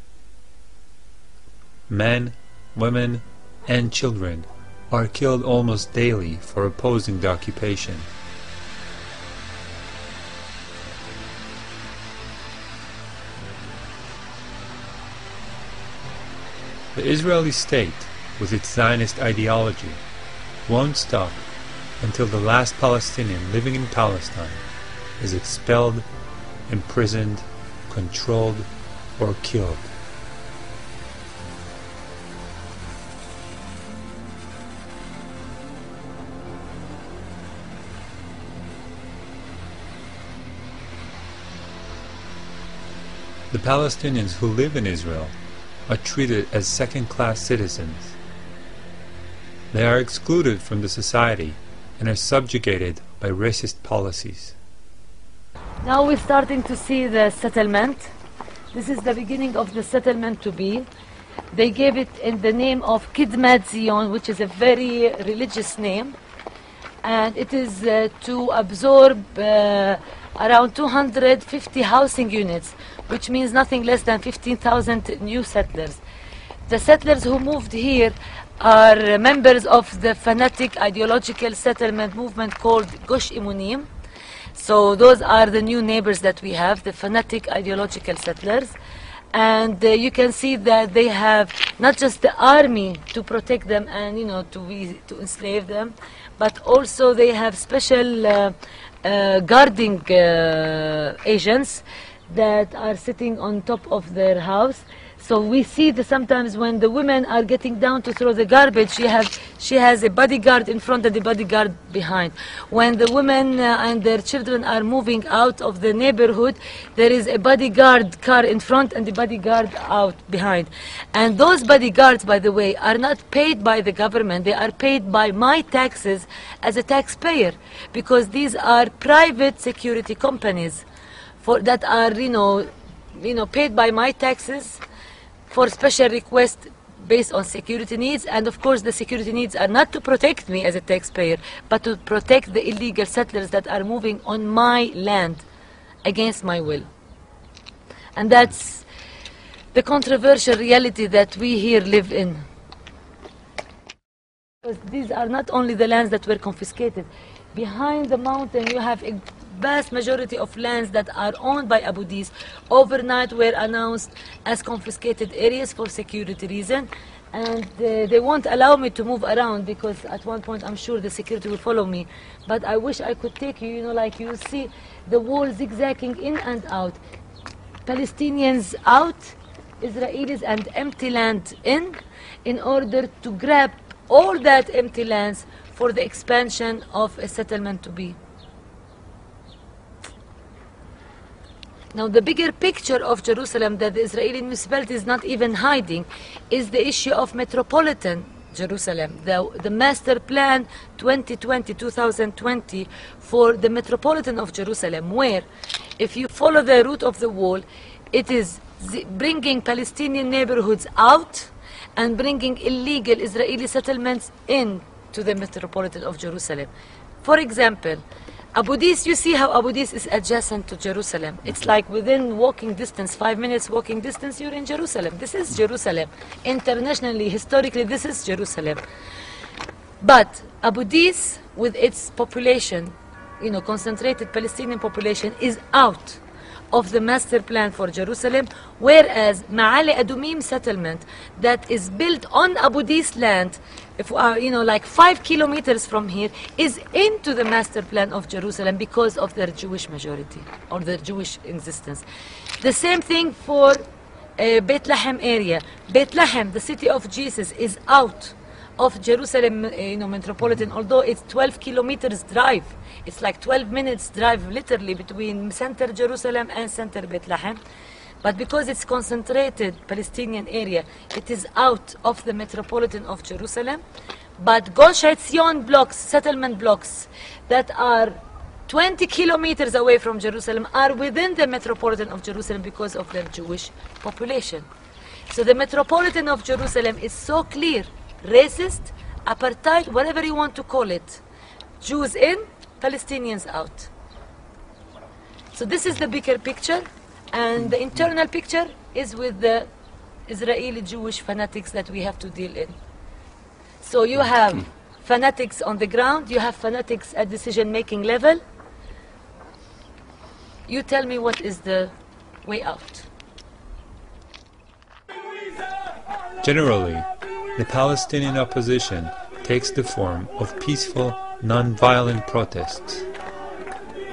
Men, women, and children are killed almost daily for opposing the occupation. The Israeli state, with its Zionist ideology, won't stop until the last Palestinian living in Palestine is expelled, imprisoned, controlled, or killed. The Palestinians who live in Israel are treated as second-class citizens. They are excluded from the society and are subjugated by racist policies. Now we're starting to see the settlement. This is the beginning of the settlement to be. They gave it in the name of Kidmat Zion, which is a very religious name. And it is to absorb around 250 housing units, which means nothing less than 15,000 new settlers. The settlers who moved here are members of the fanatic ideological settlement movement called Gush Imunim. So those are the new neighbors that we have, the fanatic ideological settlers. And you can see that they have not just the army to protect them and to enslave them, but also they have special guarding agents that are sitting on top of their house. So we see that sometimes when the women are getting down to throw the garbage, she has a bodyguard in front and a bodyguard behind. When the women and their children are moving out of the neighborhood, there is a bodyguard car in front and a bodyguard out behind. And those bodyguards, by the way, are not paid by the government. They are paid by my taxes as a taxpayer, because these are private security companies that are, paid by my taxes for special requests based on security needs. And of course the security needs are not to protect me as a taxpayer, but to protect the illegal settlers that are moving on my land against my will. And that's the controversial reality that we here live in. Because these are not only the lands that were confiscated. Behind the mountain you have a vast majority of lands that are owned by Abudis overnight were announced as confiscated areas for security reasons, and they won't allow me to move around because at one point I'm sure the security will follow me. But I wish I could take you, like you see the wall zigzagging in and out. Palestinians out, Israelis and empty land in order to grab all that empty lands for the expansion of a settlement to be. Now the bigger picture of Jerusalem that the Israeli municipality is not even hiding is the issue of metropolitan Jerusalem, the master plan 2020 for the metropolitan of Jerusalem, where if you follow the route of the wall, it is bringing Palestinian neighborhoods out and bringing illegal Israeli settlements in to the metropolitan of Jerusalem. For example, Abu Dis, you see how Abu Dis is adjacent to Jerusalem. It's like within walking distance, 5 minutes walking distance, you're in Jerusalem. This is Jerusalem. Internationally, historically, this is Jerusalem. But Abu Dis, with its population, concentrated Palestinian population, is out of the master plan for Jerusalem, whereas Ma'ale Adumim settlement that is built on Abu Dis land, like 5 kilometers from here, is into the master plan of Jerusalem because of their Jewish majority or their Jewish existence. The same thing for Bethlehem area. Bethlehem, the city of Jesus, is out of Jerusalem, metropolitan, although it's 12 kilometers drive. It's like 12 minutes drive literally between center Jerusalem and center Bethlehem. But because it's concentrated Palestinian area, it is out of the metropolitan of Jerusalem. But Gush Etzion blocks, settlement blocks that are 20 kilometers away from Jerusalem are within the metropolitan of Jerusalem because of their Jewish population. So the metropolitan of Jerusalem is so clear, racist, apartheid, whatever you want to call it. Jews in, Palestinians out. So this is the bigger picture, and the internal picture is with the Israeli Jewish fanatics that we have to deal in. So you have fanatics on the ground, you have fanatics at decision-making level. You tell me what is the way out. Generally, the Palestinian opposition takes the form of peaceful, non-violent protests,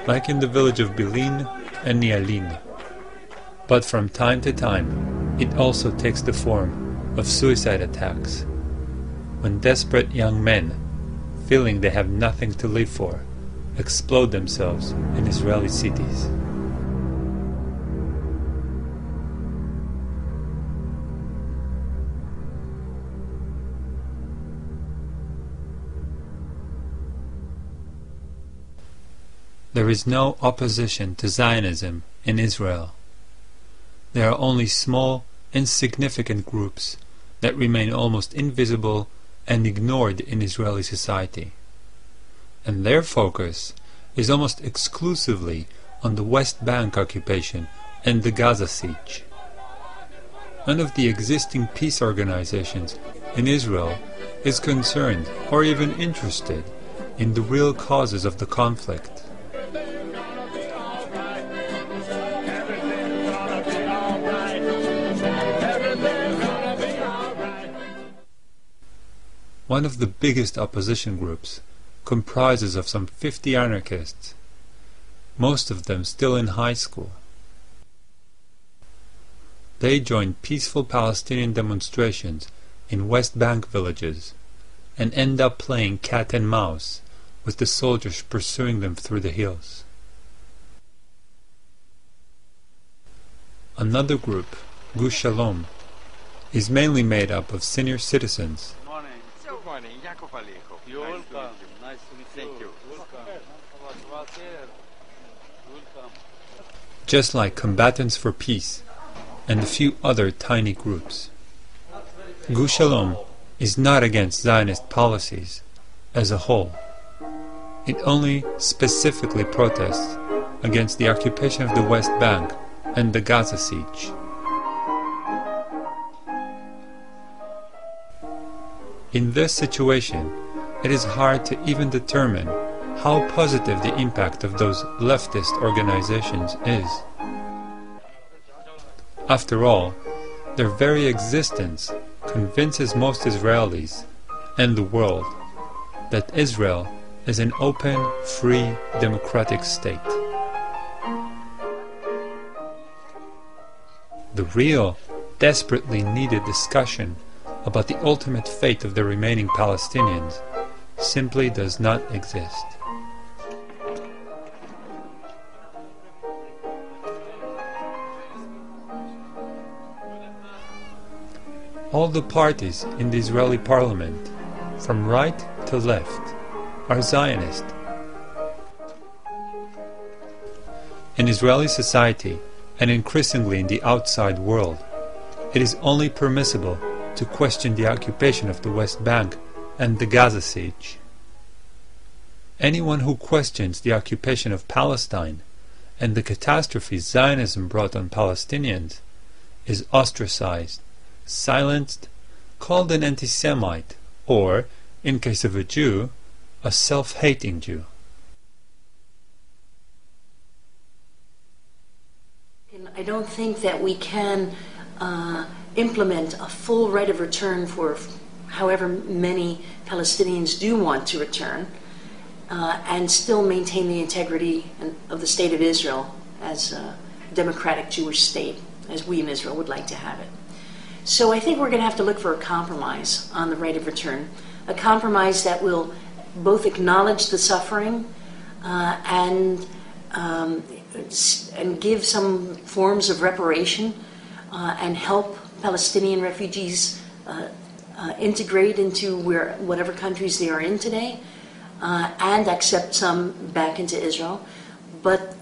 like in the village of Bilin and Nialin. But from time to time, it also takes the form of suicide attacks, when desperate young men, feeling they have nothing to live for, explode themselves in Israeli cities. There is no opposition to Zionism in Israel. There are only small, insignificant groups that remain almost invisible and ignored in Israeli society. And their focus is almost exclusively on the West Bank occupation and the Gaza siege. None of the existing peace organizations in Israel is concerned or even interested in the real causes of the conflict. One of the biggest opposition groups comprises of some 50 anarchists, most of them still in high school. They join peaceful Palestinian demonstrations in West Bank villages and end up playing cat and mouse with the soldiers pursuing them through the hills. Another group, Gush Shalom, is mainly made up of senior citizens. You're welcome. Nice to meet you. Thank you. Welcome. Just like Combatants for Peace and a few other tiny groups. Gush Shalom is not against Zionist policies as a whole. It only specifically protests against the occupation of the West Bank and the Gaza siege. In this situation, it is hard to even determine how positive the impact of those leftist organizations is. After all, their very existence convinces most Israelis and the world that Israel is an open, free, democratic state. The real, desperately needed discussion about the ultimate fate of the remaining Palestinians simply does not exist. All the parties in the Israeli parliament, from right to left, are Zionist. In Israeli society, and increasingly in the outside world, it is only permissible to question the occupation of the West Bank and the Gaza siege. Anyone who questions the occupation of Palestine and the catastrophe Zionism brought on Palestinians is ostracized, silenced, called an anti-Semite, or, in case of a Jew, a self-hating Jew. I don't think that we can implement a full right of return for however many Palestinians do want to return and still maintain the integrity of the State of Israel as a democratic Jewish state, as we in Israel would like to have it. So I think we're going to have to look for a compromise on the right of return, a compromise that will both acknowledge the suffering and give some forms of reparation and help Palestinian refugees integrate into whatever countries they are in today, and accept some back into Israel. But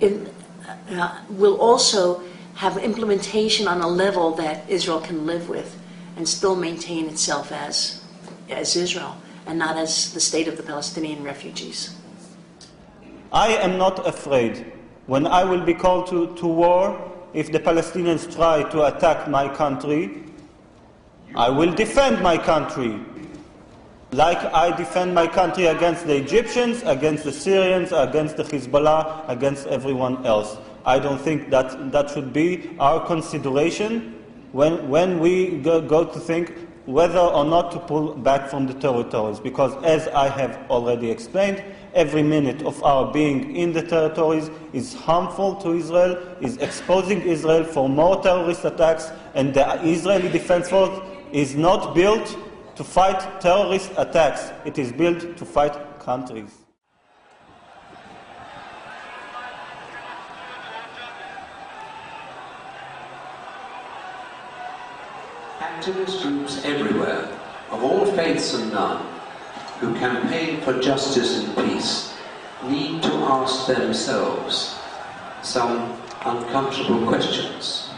will also have implementation on a level that Israel can live with and still maintain itself as Israel and not as the state of the Palestinian refugees. I am not afraid. When I will be called to war, if the Palestinians try to attack my country, I will defend my country. Like I defend my country against the Egyptians, against the Syrians, against the Hezbollah, against everyone else. I don't think that should be our consideration when we go to think whether or not to pull back from the territories. Because as I have already explained, every minute of our being in the territories is harmful to Israel, is exposing Israel for more terrorist attacks, and the Israeli Defense Force is not built to fight terrorist attacks. It is built to fight countries. Activist groups everywhere, of all faiths and none, who campaign for justice and peace, need to ask themselves some uncomfortable questions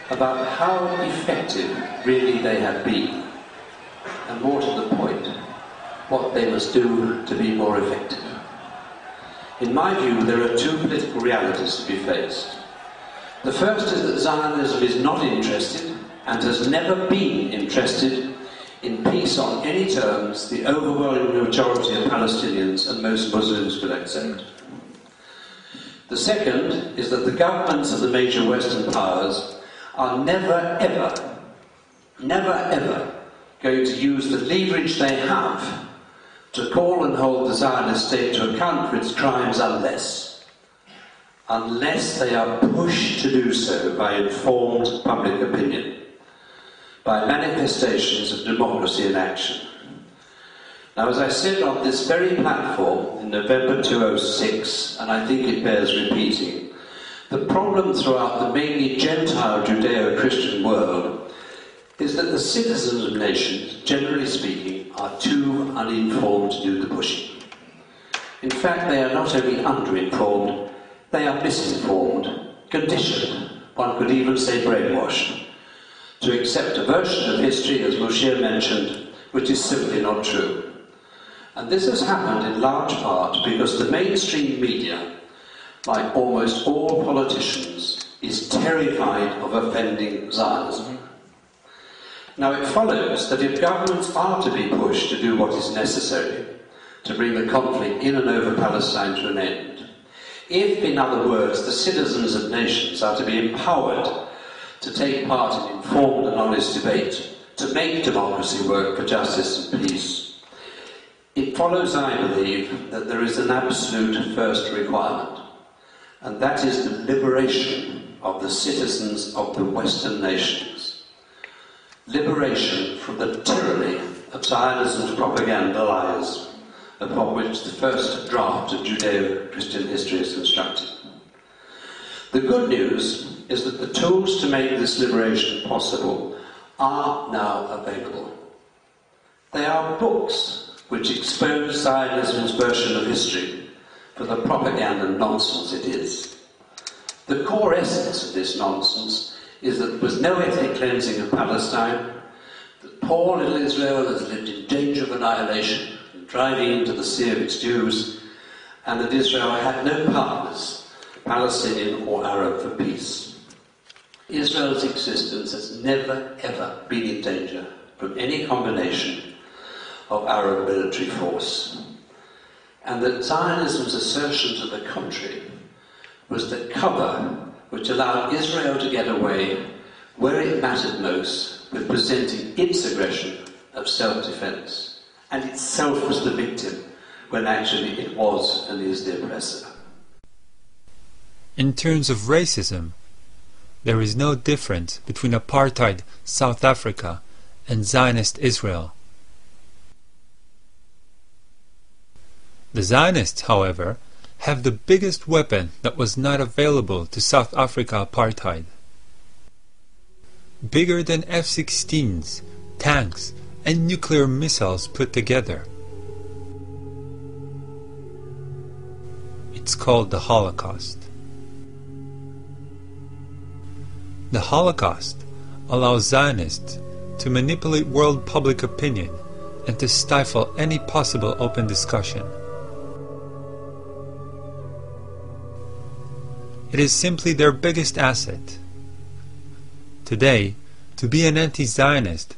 about how effective really they have been, and more to the point, what they must do to be more effective. In my view, there are two political realities to be faced. The first is that Zionism is not interested, and has never been interested, in peace on any terms the overwhelming majority of Palestinians and most Muslims could accept. The second is that the governments of the major Western powers are never ever going to use the leverage they have to call and hold the Zionist state to account for its crimes unless they are pushed to do so by informed public opinion, by manifestations of democracy in action. Now, as I said on this very platform in November 2006, and I think it bears repeating, the problem throughout the mainly Gentile Judeo-Christian world is that the citizens of nations, generally speaking, are too uninformed to do the pushing. In fact, they are not only underinformed, they are misinformed, conditioned, one could even say brainwashed, to accept a version of history, as Moshe mentioned, which is simply not true. And this has happened in large part because the mainstream media, like almost all politicians, is terrified of offending Zionism. Now it follows that if governments are to be pushed to do what is necessary to bring the conflict in and over Palestine to an end, if, in other words, the citizens of nations are to be empowered to take part in informed and honest debate, to make democracy work for justice and peace, it follows, I believe, that there is an absolute first requirement, and that is the liberation of the citizens of the Western nations. Liberation from the tyranny of Zionism's propaganda lies, upon which the first draft of Judeo-Christian history is constructed. The good news is that the tools to make this liberation possible are now available. They are books which expose Zionism's version of history for the propaganda nonsense it is. The core essence of this nonsense is that there was no ethnic cleansing of Palestine, that poor little Israel has lived in danger of annihilation, driving into the sea of its Jews, and that Israel had no partners, Palestinian or Arab, for peace. Israel's existence has never, ever been in danger from any combination of Arab military force. And that Zionism's assertion to the contrary was the cover which allowed Israel to get away where it mattered most with presenting its aggression of self-defense, and itself was the victim when actually it was and is the oppressor. In terms of racism, there is no difference between apartheid South Africa and Zionist Israel. The Zionists, however, have the biggest weapon that was not available to South Africa apartheid. Bigger than F-16s, tanks, and nuclear missiles put together. It's called the Holocaust. The Holocaust allows Zionists to manipulate world public opinion and to stifle any possible open discussion. It is simply their biggest asset. Today, to be an anti-Zionist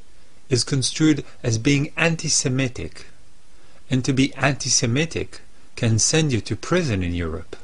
is construed as being anti-Semitic, and to be anti-Semitic can send you to prison in Europe.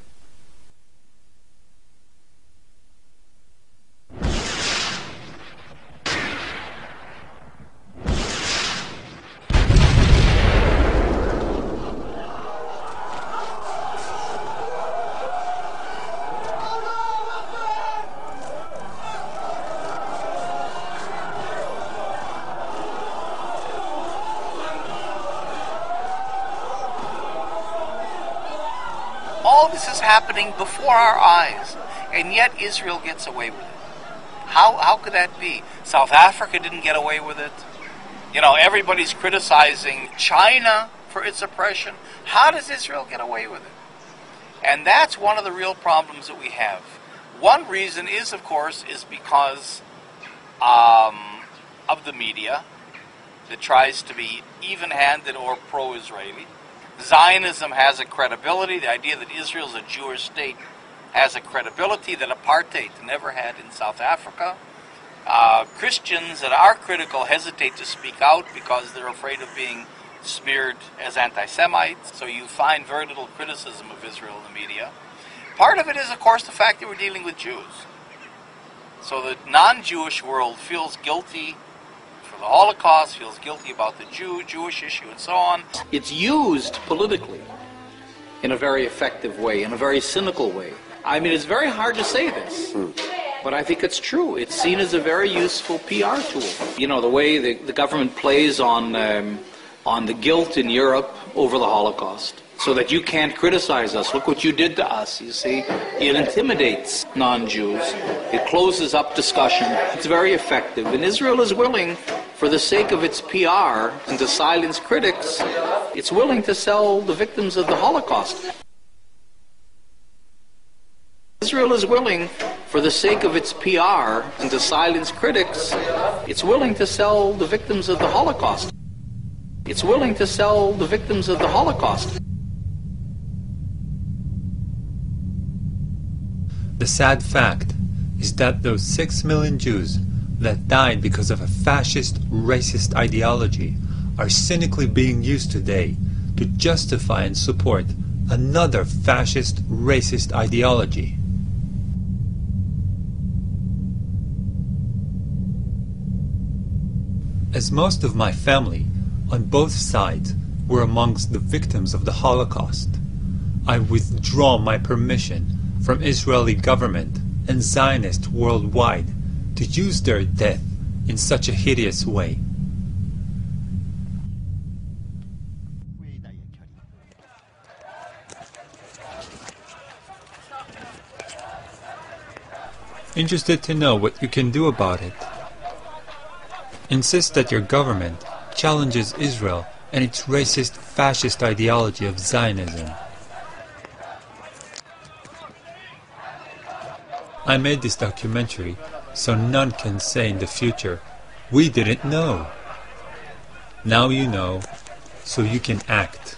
All this is happening before our eyes, and yet Israel gets away with it. How could that be? South Africa didn't get away with it. You know, everybody's criticizing China for its oppression. How does Israel get away with it? And that's one of the real problems that we have. One reason is, of course, is because of the media that tries to be even-handed or pro-Israeli. Zionism has a credibility. The idea that Israel is a Jewish state has a credibility that apartheid never had in South Africa. Christians that are critical hesitate to speak out because they're afraid of being smeared as anti-Semites. So you find very little criticism of Israel in the media. Part of it is, of course, the fact that we're dealing with Jews. So the non-Jewish world feels guilty for the Holocaust, feels guilty about the Jewish issue, and so on. It's used politically in a very effective way, in a very cynical way. I mean, it's very hard to say this, but I think it's true. It's seen as a very useful PR tool. You know, the way the government plays on the guilt in Europe over the Holocaust, so that you can't criticize us. Look what you did to us, you see. It intimidates non-Jews. It closes up discussion. It's very effective. And Israel is willing, for the sake of its PR and to silence critics, it's willing to sell the victims of the Holocaust. Israel is willing, for the sake of its PR and to silence critics, it's willing to sell the victims of the Holocaust. It's willing to sell the victims of the Holocaust. The sad fact is that those 6 million Jews that died because of a fascist, racist ideology are cynically being used today to justify and support another fascist, racist ideology. As most of my family, on both sides, were amongst the victims of the Holocaust, I withdraw my permission from Israeli government and Zionists worldwide to use their death in such a hideous way. Interested to know what you can do about it? Insist that your government challenges Israel and its racist, fascist ideology of Zionism. I made this documentary so none can say in the future, "We didn't know." Now you know, so you can act.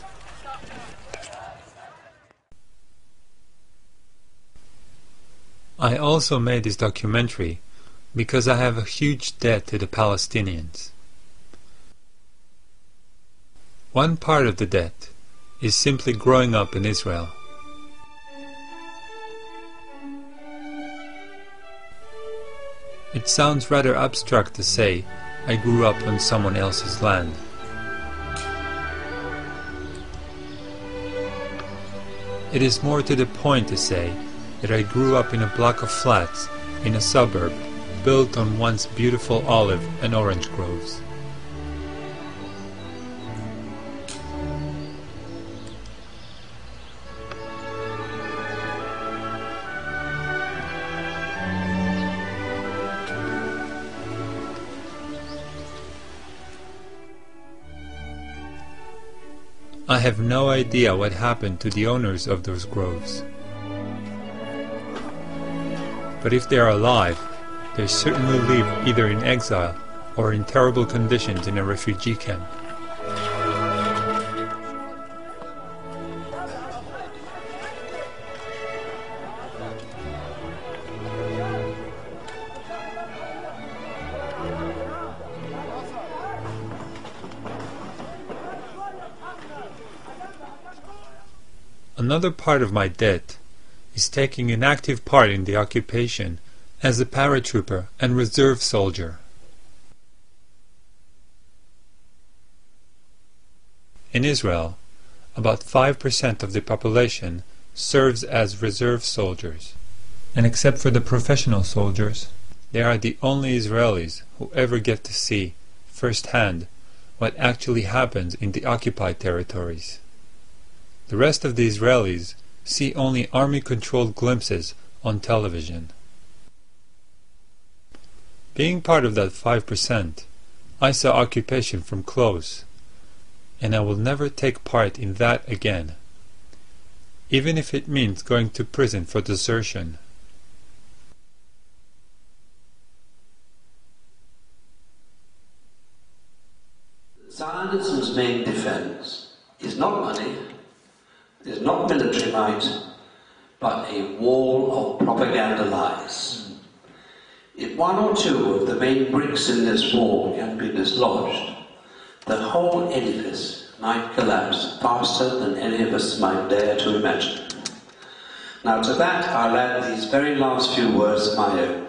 I also made this documentary because I have a huge debt to the Palestinians. One part of the debt is simply growing up in Israel. It sounds rather abstract to say I grew up on someone else's land. It is more to the point to say that I grew up in a block of flats in a suburb built on once beautiful olive and orange groves. I have no idea what happened to the owners of those groves. But if they are alive, they certainly live either in exile or in terrible conditions in a refugee camp. Another part of my debt is taking an active part in the occupation as a paratrooper and reserve soldier. In Israel, about 5% of the population serves as reserve soldiers, and except for the professional soldiers, they are the only Israelis who ever get to see firsthand what actually happens in the occupied territories. The rest of the Israelis see only army-controlled glimpses on television. Being part of that 5%, I saw occupation from close, and I will never take part in that again, even if it means going to prison for desertion. Zionism's main defense is not money, is not military might, but a wall of propaganda lies. If one or two of the main bricks in this wall can be dislodged, the whole edifice might collapse faster than any of us might dare to imagine. Now to that I'll add these very last few words of my own.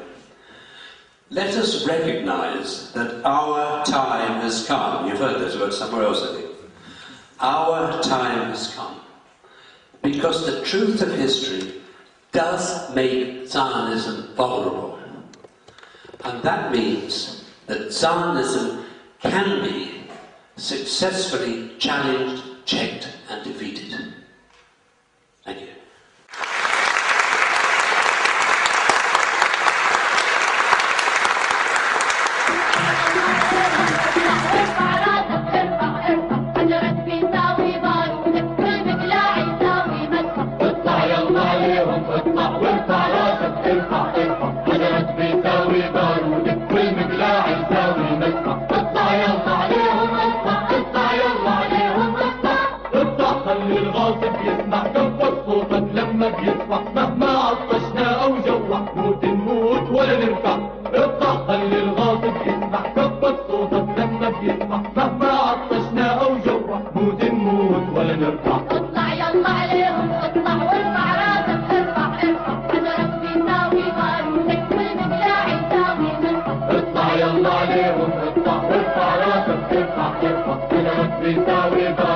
Let us recognize that our time has come. You've heard those words somewhere else, I think. Our time has come. Because the truth of history does make Zionism vulnerable. And that means that Zionism can be successfully challenged, checked, and defeated. Thank you. مهما عطشنا او جوع نموت نموت ولا نرفع اطلع خلي الغاصب يسمع كبر صوتك لما بيسمع مهما عطشنا او جوع نموت نموت ولا نرفع اطلع يلا عليهم اطلع وارفع راسك ارفع ارفع حجرك بيساوي بارودك والمقلاع يساوي منفع اطلع يلا عليهم اطلع وارفع راسك ارفع ارفع حجرك بيساوي بارودك